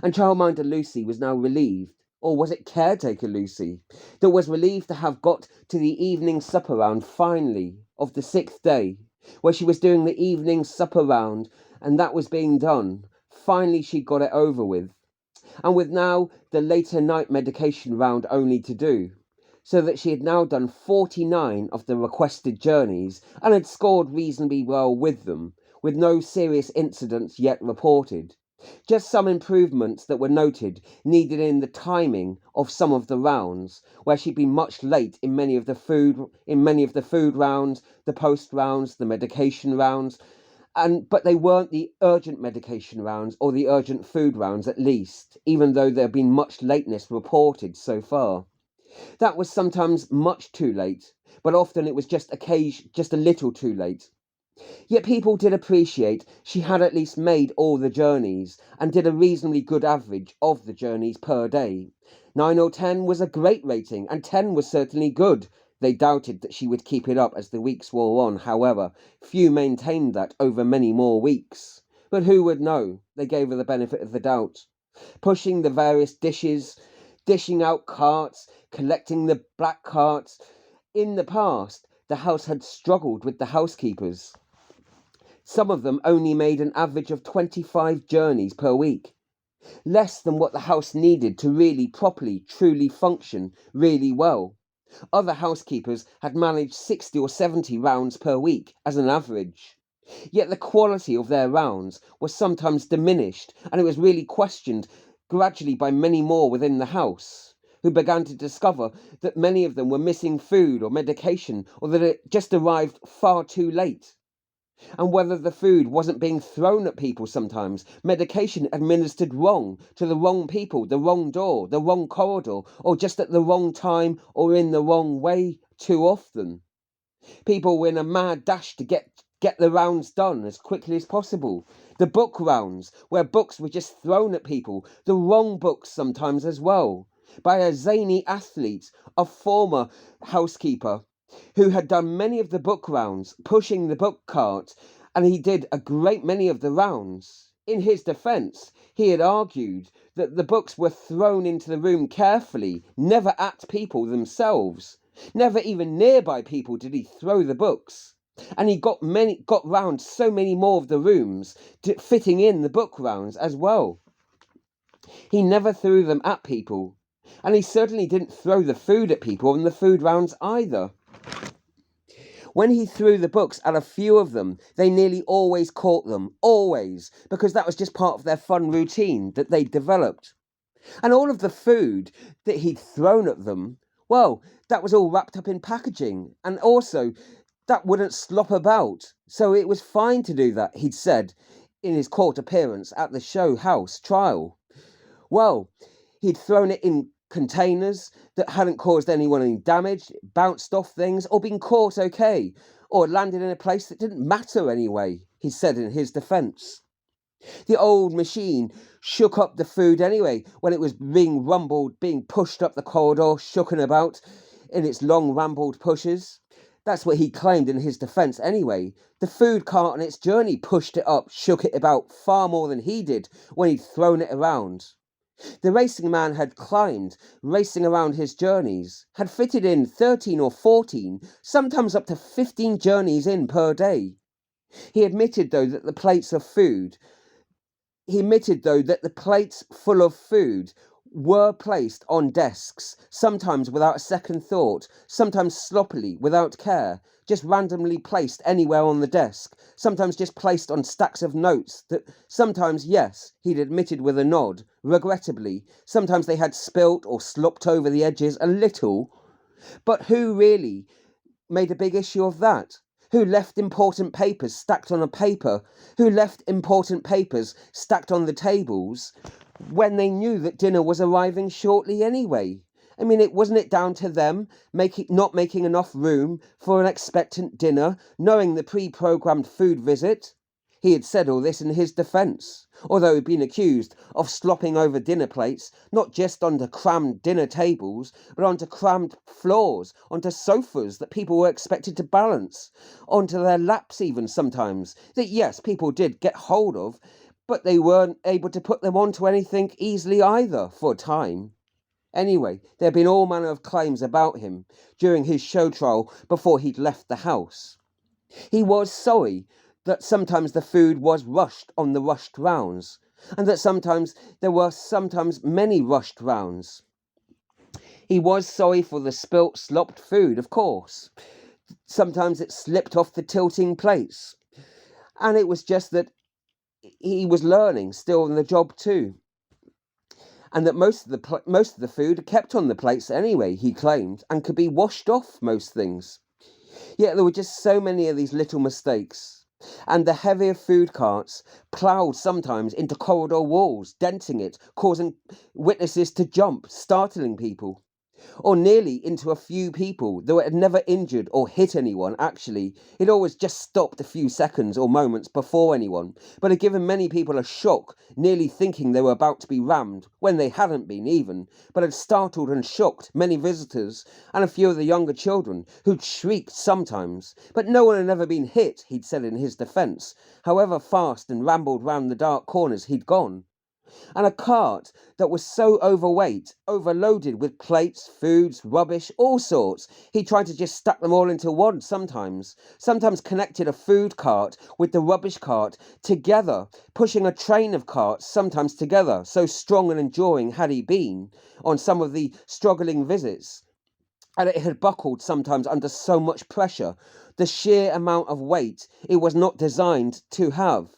And childminder Lucy was now relieved, or was it caretaker Lucy, that was relieved to have got to the evening supper round finally of the 6th day, where she was doing the evening supper round, and that was being done. Finally she got it over with. And with now the later night medication round only to do, so that she had now done 49 of the requested journeys and had scored reasonably well with them, with no serious incidents yet reported. Just some improvements that were noted needed in the timing of some of the rounds, where she'd been much late in many of the food rounds, the post rounds, the medication rounds, but they weren't the urgent medication rounds or the urgent food rounds, at least, even though there had been much lateness reported so far. That was sometimes much too late, but often it was just a little too late. Yet people did appreciate she had at least made all the journeys and did a reasonably good average of the journeys per day. 9 or 10 was a great rating, and 10 was certainly good. They doubted that she would keep it up as the weeks wore on, however. Few maintained that over many more weeks. But who would know? They gave her the benefit of the doubt. Pushing the various dishes, dishing out carts, collecting the black carts. In the past, the house had struggled with the housekeepers. Some of them only made an average of 25 journeys per week, less than what the house needed to really properly, truly function really well. Other housekeepers had managed 60 or 70 rounds per week as an average. Yet the quality of their rounds was sometimes diminished, and it was really questioned gradually by many more within the house, who began to discover that many of them were missing food or medication, or that it just arrived far too late. And whether the food wasn't being thrown at people sometimes, medication administered wrong, to the wrong people, the wrong door, the wrong corridor, or just at the wrong time or in the wrong way too often. People were in a mad dash to get the rounds done as quickly as possible. The book rounds, where books were just thrown at people, the wrong books sometimes as well, by a zany athlete, a former housekeeper, who had done many of the book rounds, pushing the book cart, and he did a great many of the rounds. In his defence, he had argued that the books were thrown into the room carefully, never at people themselves. Never even nearby people did he throw the books. And he got round so many more of the rooms, fitting in the book rounds as well. He never threw them at people. And he certainly didn't throw the food at people in the food rounds either. When he threw the books at a few of them, they nearly always caught them, always, because that was just part of their fun routine that they'd developed. And all of the food that he'd thrown at them, well, that was all wrapped up in packaging, and also that wouldn't slop about, so it was fine to do that, he'd said in his court appearance at the show house trial. Well, he'd thrown it in containers that hadn't caused anyone any damage, bounced off things, or been caught okay, or landed in a place that didn't matter anyway, he said in his defence. The old machine shook up the food anyway when it was being rumbled, being pushed up the corridor, shooken about in its long rambled pushes. That's what he claimed in his defence anyway. The food cart on its journey pushed it up, shook it about far more than he did when he'd thrown it around. The racing man had climbed, racing around his journeys, had fitted in 13 or 14, sometimes up to 15 journeys in per day. He admitted, though, that the plates full of food were placed on desks, sometimes without a second thought, sometimes sloppily, without care, just randomly placed anywhere on the desk, sometimes just placed on stacks of notes that sometimes, yes, he'd admitted with a nod, regrettably, sometimes they had spilt or slopped over the edges a little. But who really made a big issue of that? Who left important papers stacked on a paper? Who left important papers stacked on the tables when they knew that dinner was arriving shortly anyway? I mean, wasn't it down to them not making enough room for an expectant dinner, knowing the pre-programmed food visit? He had said all this in his defence, although he'd been accused of slopping over dinner plates, not just onto crammed dinner tables, but onto crammed floors, onto sofas that people were expected to balance, onto their laps even sometimes, that yes, people did get hold of, but they weren't able to put them onto anything easily either for a time. Anyway, there had been all manner of claims about him during his show trial before he'd left the house. He was sorry that sometimes the food was rushed on the rushed rounds, and that sometimes there were many rushed rounds. He was sorry for the spilt, slopped food, of course. Sometimes it slipped off the tilting plates. And it was just that he was learning still on the job too. And that most of the food kept on the plates anyway, he claimed, and could be washed off most things. Yet there were just so many of these little mistakes. And the heavier food carts ploughed sometimes into corridor walls, denting it, causing witnesses to jump, startling people. Or nearly into a few people, though it had never injured or hit anyone actually. It always just stopped a few seconds or moments before anyone, but had given many people a shock, nearly thinking they were about to be rammed, when they hadn't been even, but had startled and shocked many visitors and a few of the younger children, who'd shrieked sometimes. But no one had ever been hit, he'd said in his defence, however fast and rambled round the dark corners he'd gone. And a cart that was so overweight, overloaded with plates, foods, rubbish, all sorts. He tried to just stack them all into one sometimes connected a food cart with the rubbish cart together, pushing a train of carts sometimes together, so strong and enduring had he been on some of the struggling visits. And it had buckled sometimes under so much pressure, the sheer amount of weight it was not designed to have.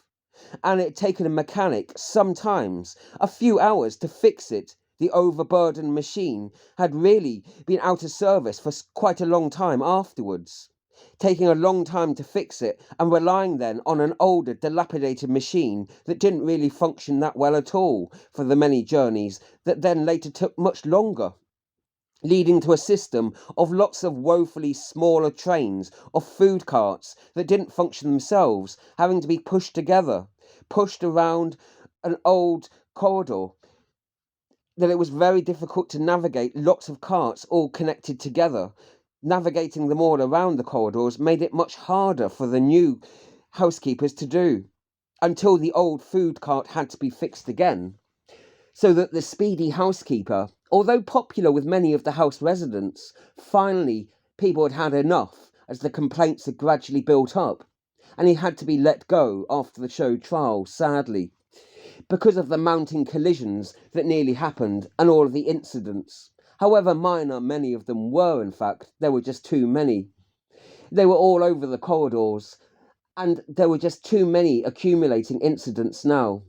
And it had taken a mechanic sometimes a few hours to fix it. The overburdened machine had really been out of service for quite a long time afterwards, taking a long time to fix it and relying then on an older, dilapidated machine that didn't really function that well at all for the many journeys that then later took much longer, leading to a system of lots of woefully smaller trains of food carts that didn't function themselves, having to be pushed together, pushed around an old corridor, that it was very difficult to navigate lots of carts all connected together. Navigating them all around the corridors made it much harder for the new housekeepers to do, until the old food cart had to be fixed again, so that the speedy housekeeper, although popular with many of the house residents, finally people had had enough as the complaints had gradually built up, and he had to be let go after the show trial, sadly, because of the mounting collisions that nearly happened and all of the incidents. However minor many of them were, in fact, there were just too many. They were all over the corridors, and there were just too many accumulating incidents now.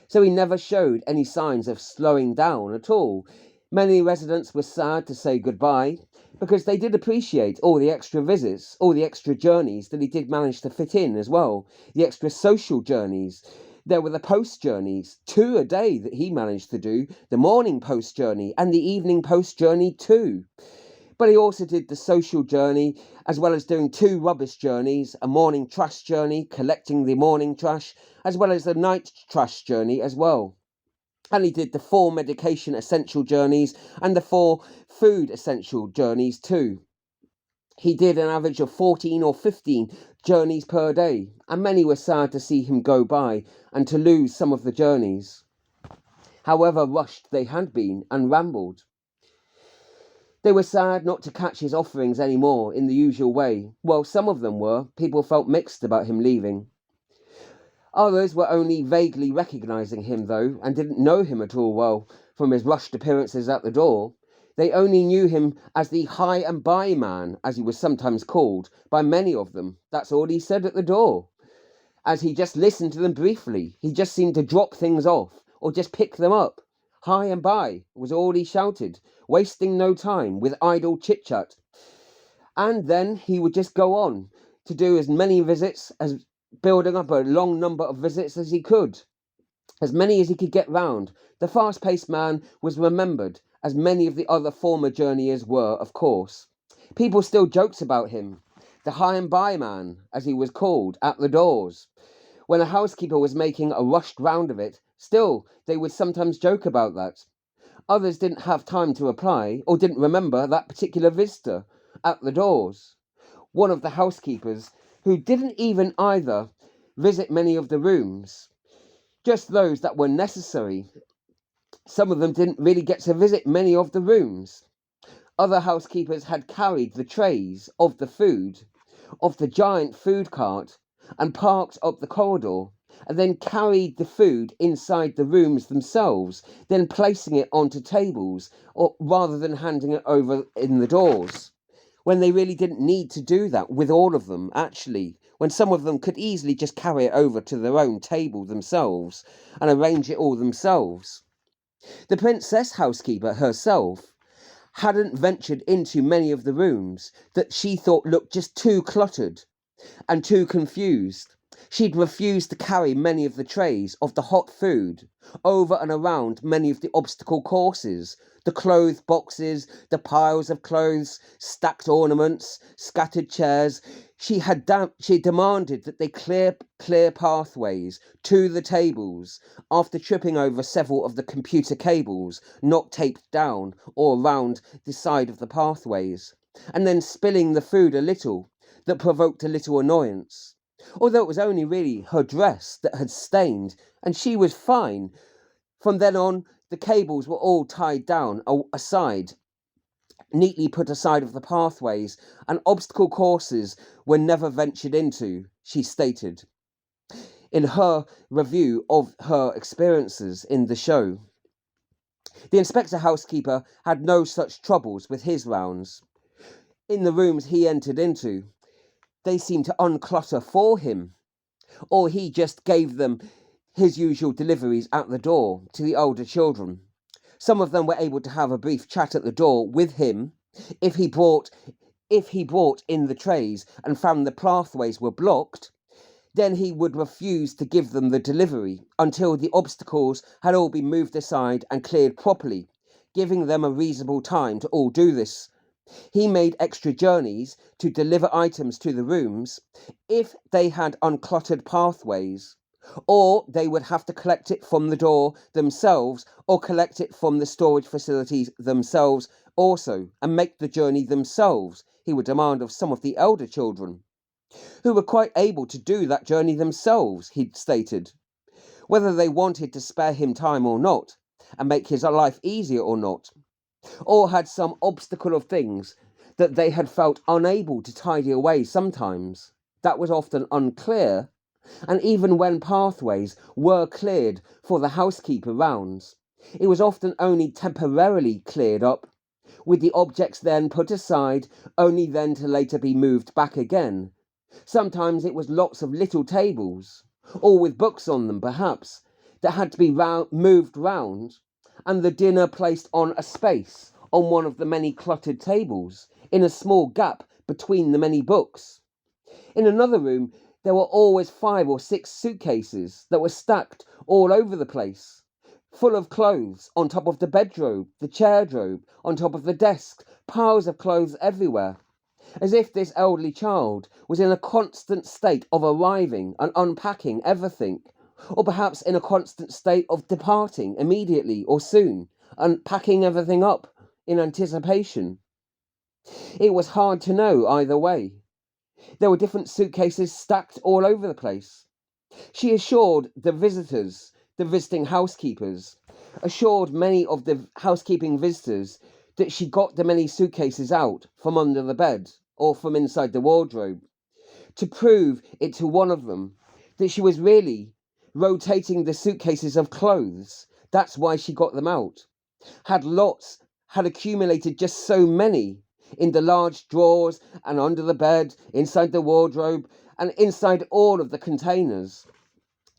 So he never showed any signs of slowing down at all. Many residents were sad to say goodbye, because they did appreciate all the extra visits, all the extra journeys that he did manage to fit in as well, the extra social journeys. There were the post journeys, 2 a day that he managed to do, the morning post journey and the evening post journey too. But he also did the social journey, as well as doing 2 rubbish journeys, a morning trash journey, collecting the morning trash, as well as the night trash journey as well. And he did the 4 medication essential journeys and the 4 food essential journeys too. He did an average of 14 or 15 journeys per day, and many were sad to see him go by and to lose some of the journeys, however rushed they had been and rambled. They were sad not to catch his offerings any more in the usual way. Well, some of them were. People felt mixed about him leaving. Others were only vaguely recognising him, though, and didn't know him at all well from his rushed appearances at the door. They only knew him as the high and by man, as he was sometimes called, by many of them. That's all he said at the door. As he just listened to them briefly, he just seemed to drop things off, or just pick them up. High and by was all he shouted, wasting no time with idle chit-chat. And then he would just go on to do as many visits, as building up a long number of visits as he could, as many as he could get round. The fast-paced man was remembered, as many of the other former journeyers were, of course. People still joked about him, the high and by man, as he was called, at the doors, When a housekeeper was making a rushed round of it, still they would sometimes joke about that. Others didn't have time to reply or didn't remember that particular visitor at the doors. One of the housekeepers, who didn't even either visit many of the rooms, just those that were necessary. Some of them didn't really get to visit many of the rooms. Other housekeepers had carried the trays of the food, of the giant food cart, and parked up the corridor, and then carried the food inside the rooms themselves, then placing it onto tables, or rather than handing it over in the doors, when they really didn't need to do that with all of them, actually, when some of them could easily just carry it over to their own table themselves and arrange it all themselves. The princess housekeeper herself hadn't ventured into many of the rooms that she thought looked just too cluttered and too confused. She'd refused to carry many of the trays of the hot food over and around many of the obstacle courses, the clothes boxes, the piles of clothes, stacked ornaments, scattered chairs. She demanded that they clear pathways to the tables after tripping over several of the computer cables not taped down or around the side of the pathways, and then spilling the food a little that provoked a little annoyance. Although it was only really her dress that had stained, and she was fine. From then on, the cables were all tied down aside, neatly put aside of the pathways, and obstacle courses were never ventured into, she stated in her review of her experiences in the show. The inspector housekeeper had no such troubles with his rounds. In the rooms he entered into, they seemed to unclutter for him, or he just gave them his usual deliveries at the door to the older children. Some of them were able to have a brief chat at the door with him if he brought in the trays and found the pathways were blocked. Then he would refuse to give them the delivery until the obstacles had all been moved aside and cleared properly, giving them a reasonable time to all do this. He made extra journeys to deliver items to the rooms if they had uncluttered pathways, or they would have to collect it from the door themselves or collect it from the storage facilities themselves also, and make the journey themselves, he would demand of some of the elder children, who were quite able to do that journey themselves, he'd stated. Whether they wanted to spare him time or not, and make his life easier or not, or had some obstacle of things that they had felt unable to tidy away sometimes. That was often unclear, and even when pathways were cleared for the housekeeper rounds, it was often only temporarily cleared up, with the objects then put aside, only then to later be moved back again. Sometimes it was lots of little tables, all with books on them perhaps, that had to be moved round, and the dinner placed on a space on one of the many cluttered tables, in a small gap between the many books. In another room, there were always 5 or 6 suitcases that were stacked all over the place, full of clothes on top of the bedrobe, the chairdrobe, on top of the desk, piles of clothes everywhere, as if this elderly child was in a constant state of arriving and unpacking everything, or perhaps in a constant state of departing immediately or soon, and packing everything up in anticipation. It was hard to know either way. There were different suitcases stacked all over the place. She assured the visitors, the visiting housekeepers, assured many of the housekeeping visitors that she got the many suitcases out from under the bed or from inside the wardrobe, to prove it to one of them that she was really rotating the suitcases of clothes. That's why she got them out. Had accumulated just so many in the large drawers and under the bed, inside the wardrobe, and inside all of the containers.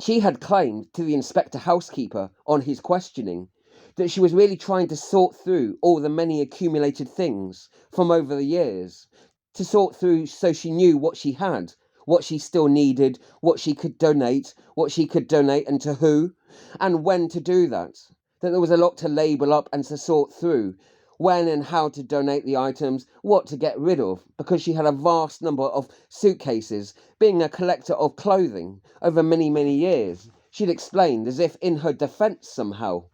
She had claimed to the inspector housekeeper on his questioning that she was really trying to sort through all the many accumulated things from over the years, to sort through so she knew what she had, what she still needed, what she could donate and to who, and when to do that. That there was a lot to label up and to sort through, when and how to donate the items, what to get rid of, because she had a vast number of suitcases, being a collector of clothing over many, many years. She'd explained, as if in her defence somehow.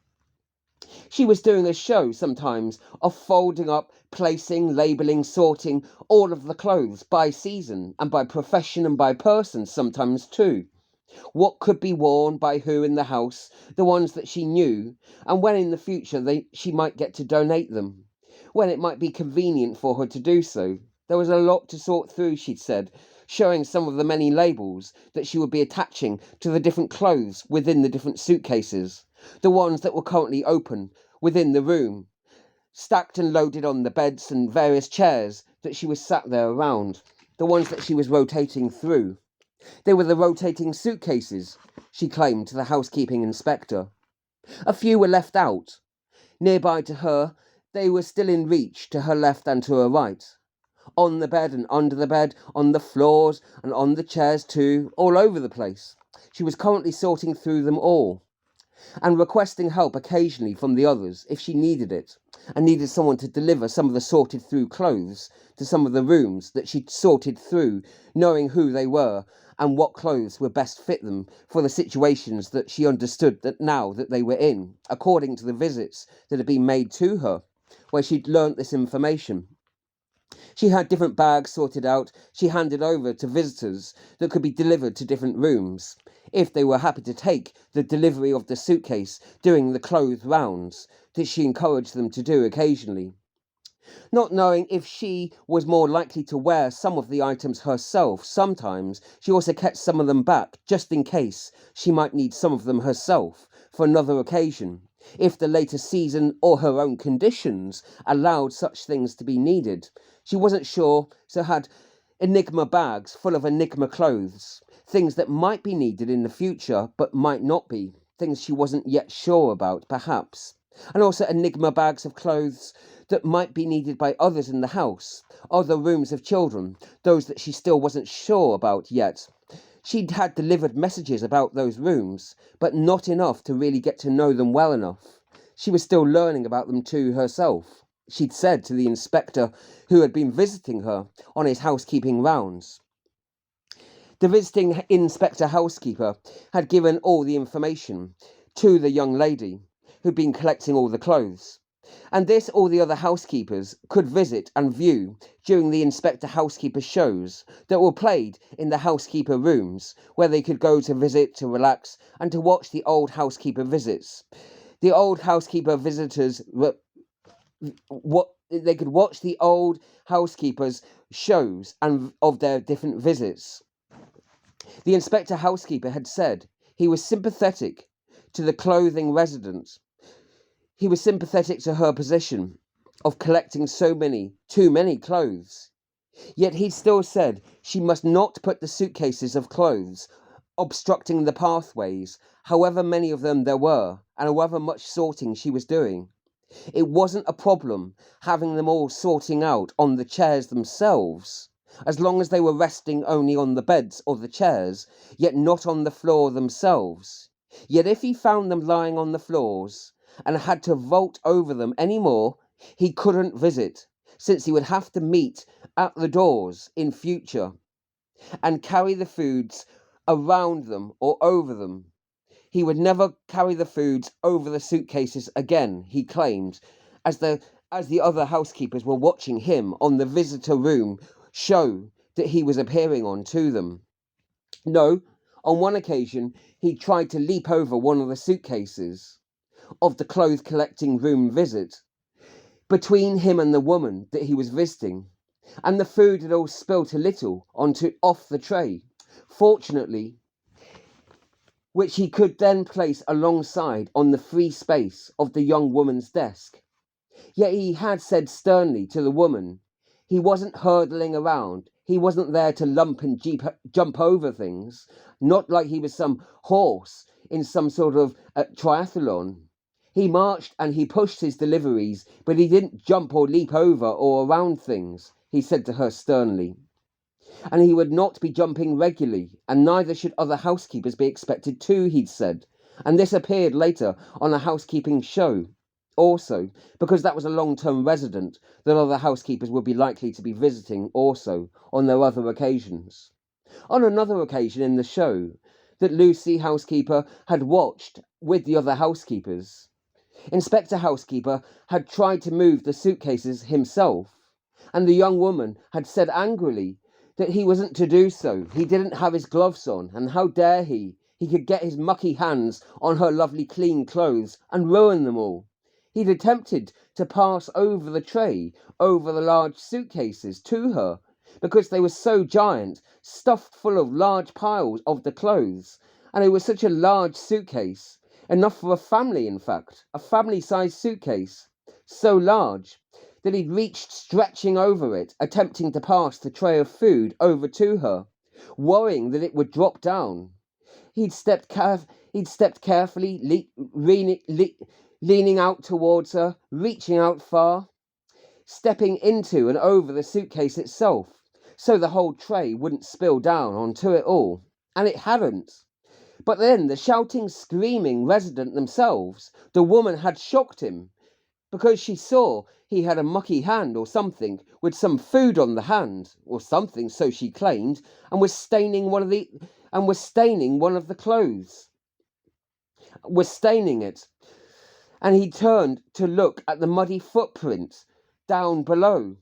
She was doing a show sometimes of folding up, placing, labelling, sorting all of the clothes by season and by profession and by person sometimes too. What could be worn by who in the house, the ones that she knew, and when in the future she might get to donate them, when it might be convenient for her to do so. There was a lot to sort through, she'd said, showing some of the many labels that she would be attaching to the different clothes within the different suitcases, the ones that were currently open within the room, stacked and loaded on the beds and various chairs that she was sat there around, the ones that she was rotating through. They were the rotating suitcases, she claimed to the housekeeping inspector. A few were left out. Nearby to her, they were still in reach to her left and to her right. On the bed and under the bed, on the floors and on the chairs too, all over the place. She was currently sorting through them all, and requesting help occasionally from the others if she needed it, and needed someone to deliver some of the sorted through clothes to some of the rooms that she'd sorted through, knowing who they were and what clothes would best fit them for the situations that she understood that now that they were in, according to the visits that had been made to her, where she'd learnt this information. She had different bags sorted out, she handed over to visitors that could be delivered to different rooms, if they were happy to take the delivery of the suitcase during the clothes rounds that she encouraged them to do occasionally. Not knowing if she was more likely to wear some of the items herself, sometimes she also kept some of them back, just in case she might need some of them herself for another occasion, if the later season or her own conditions allowed such things to be needed. She wasn't sure, so had enigma bags full of enigma clothes, things that might be needed in the future but might not be, things she wasn't yet sure about, perhaps. And also enigma bags of clothes that might be needed by others in the house, other rooms of children, those that she still wasn't sure about yet. She'd had delivered messages about those rooms, but not enough to really get to know them well enough. She was still learning about them too herself, she'd said to the inspector who had been visiting her on his housekeeping rounds. The visiting inspector housekeeper had given all the information to the young lady who'd been collecting all the clothes, and this all the other housekeepers could visit and view during the inspector housekeeper shows that were played in the housekeeper rooms, where they could go to visit, to relax, and to watch the old housekeeper visits. The old housekeeper visitors were what they could watch the old housekeepers shows and of their different visits. The inspector housekeeper had said he was sympathetic to the clothing residents. He was sympathetic to her position of collecting too many clothes. Yet he still said she must not put the suitcases of clothes obstructing the pathways, however many of them there were, and however much sorting she was doing. It wasn't a problem having them all sorting out on the chairs themselves, as long as they were resting only on the beds or the chairs, yet not on the floor themselves. Yet if he found them lying on the floors and had to vault over them any more, he couldn't visit, since he would have to meet at the doors in future and carry the foods around them or over them. He would never carry the foods over the suitcases again, he claimed, as the other housekeepers were watching him on the visitor room show that he was appearing on to them. No, on one occasion he tried to leap over one of the suitcases of the clothes collecting room visit between him and the woman that he was visiting, and the food had all spilt a little off the tray. Fortunately, which he could then place alongside on the free space of the young woman's desk. Yet he had said sternly to the woman, he wasn't hurtling around, he wasn't there to lump and jump over things, not like he was some horse in some sort of triathlon. He marched and he pushed his deliveries, but he didn't jump or leap over or around things, he said to her sternly. And he would not be jumping regularly, and neither should other housekeepers be expected to, he'd said. And this appeared later on a housekeeping show. Also, because that was a long-term resident that other housekeepers would be likely to be visiting also on their other occasions. On another occasion in the show, that Lucy, housekeeper, had watched with the other housekeepers, Inspector Housekeeper had tried to move the suitcases himself, and the young woman had said angrily that he wasn't to do so. He didn't have his gloves on, and how dare he? He could get his mucky hands on her lovely clean clothes and ruin them all. He'd attempted to pass over the tray, over the large suitcases to her, because they were so giant, stuffed full of large piles of the clothes, and it was such a large suitcase, enough for a family, in fact, a family-sized suitcase, so large that he'd reached stretching over it, attempting to pass the tray of food over to her, worrying that it would drop down. He'd stepped carefully, leaning out towards her, reaching out far, stepping into and over the suitcase itself, so the whole tray wouldn't spill down onto it all. And it hadn't. But then the shouting, screaming resident themselves, the woman had shocked him, because she saw he had a mucky hand or something, with some food on the hand, or something, so she claimed, and was staining one of the clothes. Was staining it. And he turned to look at the muddy footprint down below,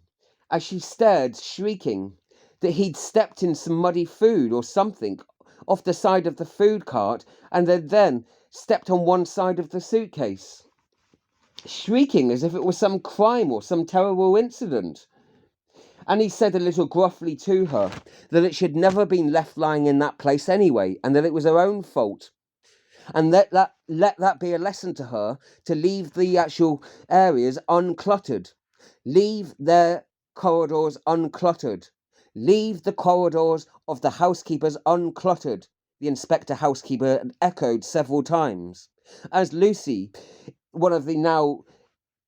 as she stared, shrieking, that he'd stepped in some muddy food or something off the side of the food cart, and had then stepped on one side of the suitcase, shrieking as if it was some crime or some terrible incident. And he said a little gruffly to her that it should never been left lying in that place anyway, and that it was her own fault. And let that be a lesson to her, to leave the actual areas uncluttered. Leave their corridors uncluttered. Leave the corridors of the housekeepers uncluttered, the inspector housekeeper echoed several times, as Lucy, one of the now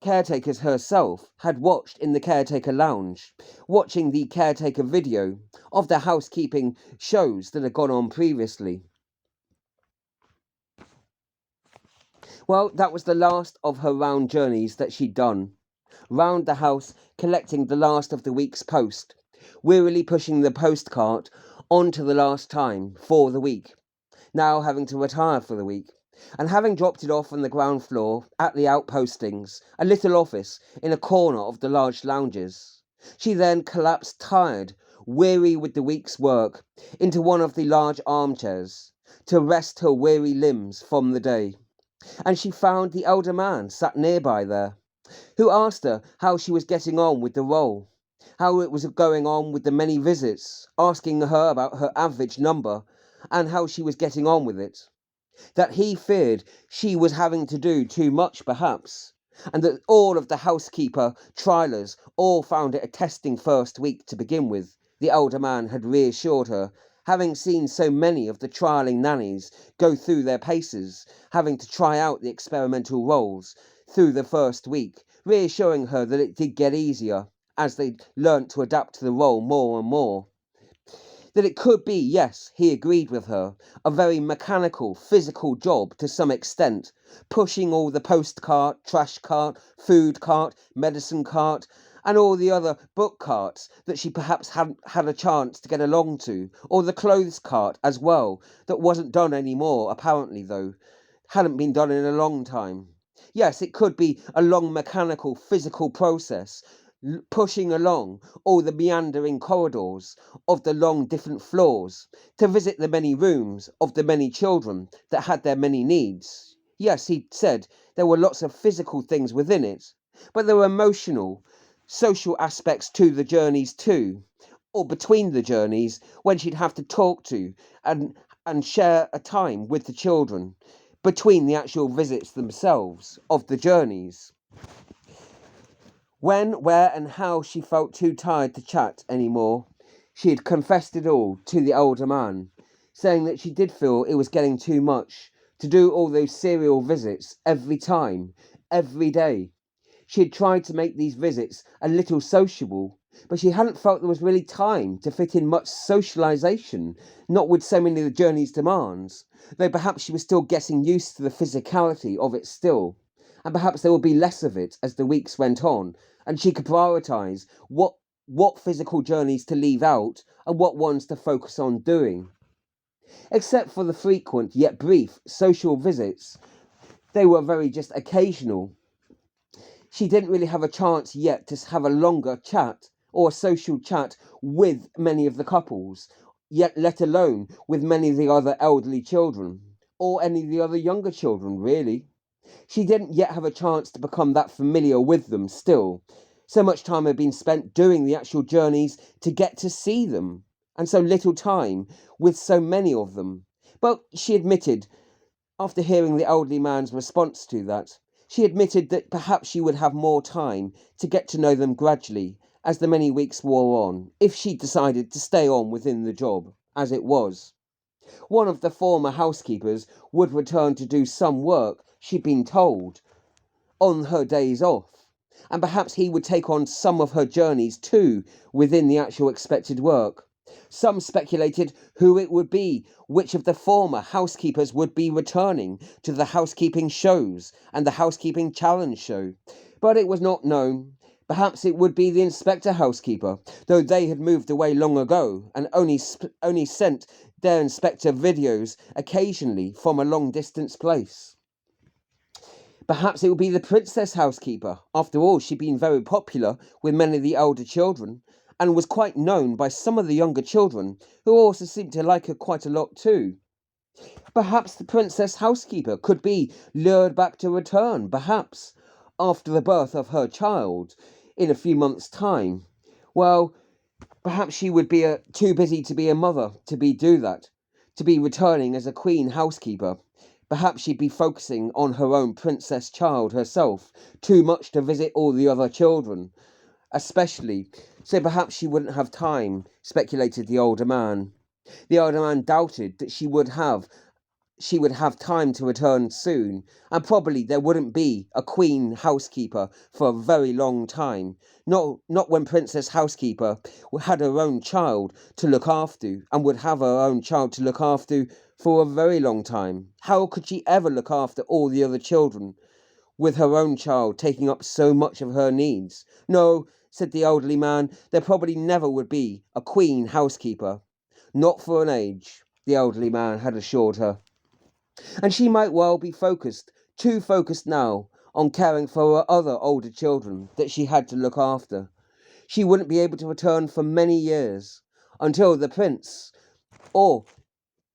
caretakers herself, had watched in the caretaker lounge, watching the caretaker video of the housekeeping shows that had gone on previously. Well, that was the last of her round journeys that she'd done. Round the house, collecting the last of the week's post, wearily pushing the post cart on to the last time for the week, now having to retire for the week, and having dropped it off on the ground floor at the outpostings, a little office in a corner of the large lounges. She then collapsed tired, weary with the week's work, into one of the large armchairs, to rest her weary limbs from the day. And she found the elder man sat nearby there, who asked her how she was getting on with the role, how it was going on with the many visits, asking her about her average number, and how she was getting on with it. That he feared she was having to do too much, perhaps, and that all of the housekeeper trialers all found it a testing first week to begin with, the elder man had reassured her, having seen so many of the trialling nannies go through their paces, having to try out the experimental roles through the first week, reassuring her that it did get easier as they learnt to adapt to the role more and more. That it could be, yes, he agreed with her, a very mechanical, physical job to some extent, pushing all the post cart, trash cart, food cart, medicine cart, and all the other book carts that she perhaps hadn't had a chance to get along to, or the clothes cart as well, that wasn't done anymore, apparently, though, hadn't been done in a long time. Yes, it could be a long mechanical, physical process, pushing along all the meandering corridors of the long different floors, to visit the many rooms of the many children that had their many needs. Yes, he said there were lots of physical things within it, but there were emotional, social aspects to the journeys too, or between the journeys, when she'd have to talk to and share a time with the children, between the actual visits themselves of the journeys. When, where, and how she felt too tired to chat any more, she had confessed it all to the older man, saying that she did feel it was getting too much to do all those serial visits every time, every day. She had tried to make these visits a little sociable, but she hadn't felt there was really time to fit in much socialisation, not with so many of the journey's demands, though perhaps she was still getting used to the physicality of it still, and perhaps there would be less of it as the weeks went on, and she could prioritise what physical journeys to leave out and what ones to focus on doing. Except for the frequent yet brief social visits, they were very just occasional. She didn't really have a chance yet to have a longer chat or a social chat with many of the couples, yet let alone with many of the other elderly children, or any of the other younger children, really. She didn't yet have a chance to become that familiar with them still. So much time had been spent doing the actual journeys to get to see them, and so little time with so many of them. But she admitted, after hearing the elderly man's response to that, she admitted that perhaps she would have more time to get to know them gradually as the many weeks wore on, if she decided to stay on within the job, as it was. One of the former housekeepers would return to do some work, she'd been told, on her days off, and perhaps he would take on some of her journeys too within the actual expected work. Some speculated who it would be, which of the former housekeepers would be returning to the housekeeping shows and the housekeeping challenge show, but it was not known. Perhaps it would be the inspector housekeeper, though they had moved away long ago and only sent their inspector videos occasionally from a long distance place. Perhaps it would be the princess housekeeper. After all, she'd been very popular with many of the elder children, and was quite known by some of the younger children, who also seemed to like her quite a lot too. Perhaps the princess housekeeper could be lured back to return, perhaps, after the birth of her child, in a few months' time. Well, perhaps she would be too busy to be a mother to do that, to be returning as a queen housekeeper. Perhaps she'd be focusing on her own princess child herself, too much to visit all the other children, especially, so perhaps she wouldn't have time, speculated the older man. The older man doubted that she would have time to return soon, and probably there wouldn't be a queen housekeeper for a very long time. Not when Princess Housekeeper had her own child to look after, and would have her own child to look after for a very long time. How could she ever look after all the other children, with her own child taking up so much of her needs? No, said the elderly man, there probably never would be a queen housekeeper. Not for an age, the elderly man had assured her. And she might well be too focused now, on caring for her other older children that she had to look after. She wouldn't be able to return for many years, until the prince, or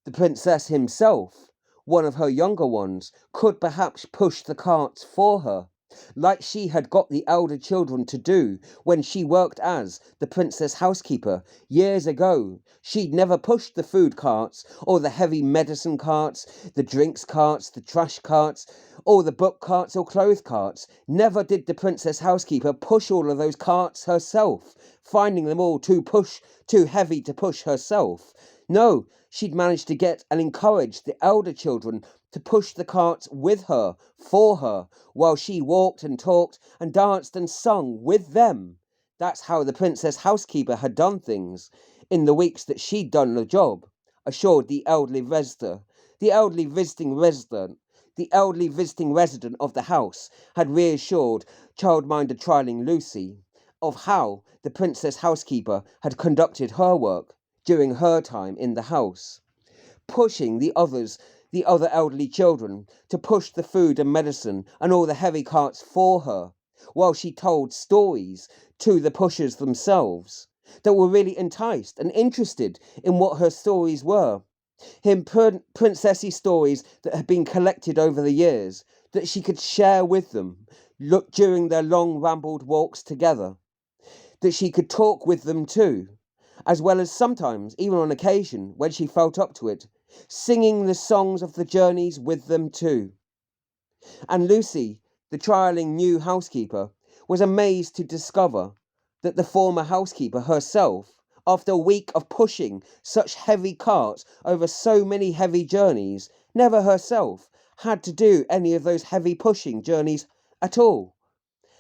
the princess himself, one of her younger ones, could perhaps push the carts for her, like she had got the elder children to do when she worked as the princess housekeeper years ago. She'd never pushed the food carts, or the heavy medicine carts, the drinks carts, the trash carts, or the book carts or clothes carts. Never did the princess housekeeper push all of those carts herself, finding them all too heavy to push herself. No, she'd managed to get and encourage the elder children to push the carts with her, for her, while she walked and talked and danced and sung with them. That's how the princess housekeeper had done things in the weeks that she'd done the job, assured the elderly visiting resident of the house had reassured childminder trialing Lucy of how the princess housekeeper had conducted her work during her time in the house, pushing the other elderly children to push the food and medicine and all the heavy carts for her, while she told stories to the pushers themselves that were really enticed and interested in what her stories were. Princessy stories that had been collected over the years that she could share with them during their long rambled walks together, that she could talk with them too, as well as sometimes, even on occasion, when she felt up to it, singing the songs of the journeys with them too. And Lucy, the trialing new housekeeper, was amazed to discover that the former housekeeper herself, after a week of pushing such heavy carts over so many heavy journeys, never herself had to do any of those heavy pushing journeys at all,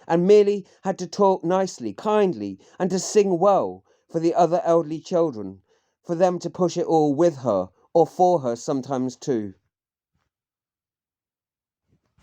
and merely had to talk nicely, kindly, and to sing well for the other elderly children, for them to push it all with her, or for her sometimes too.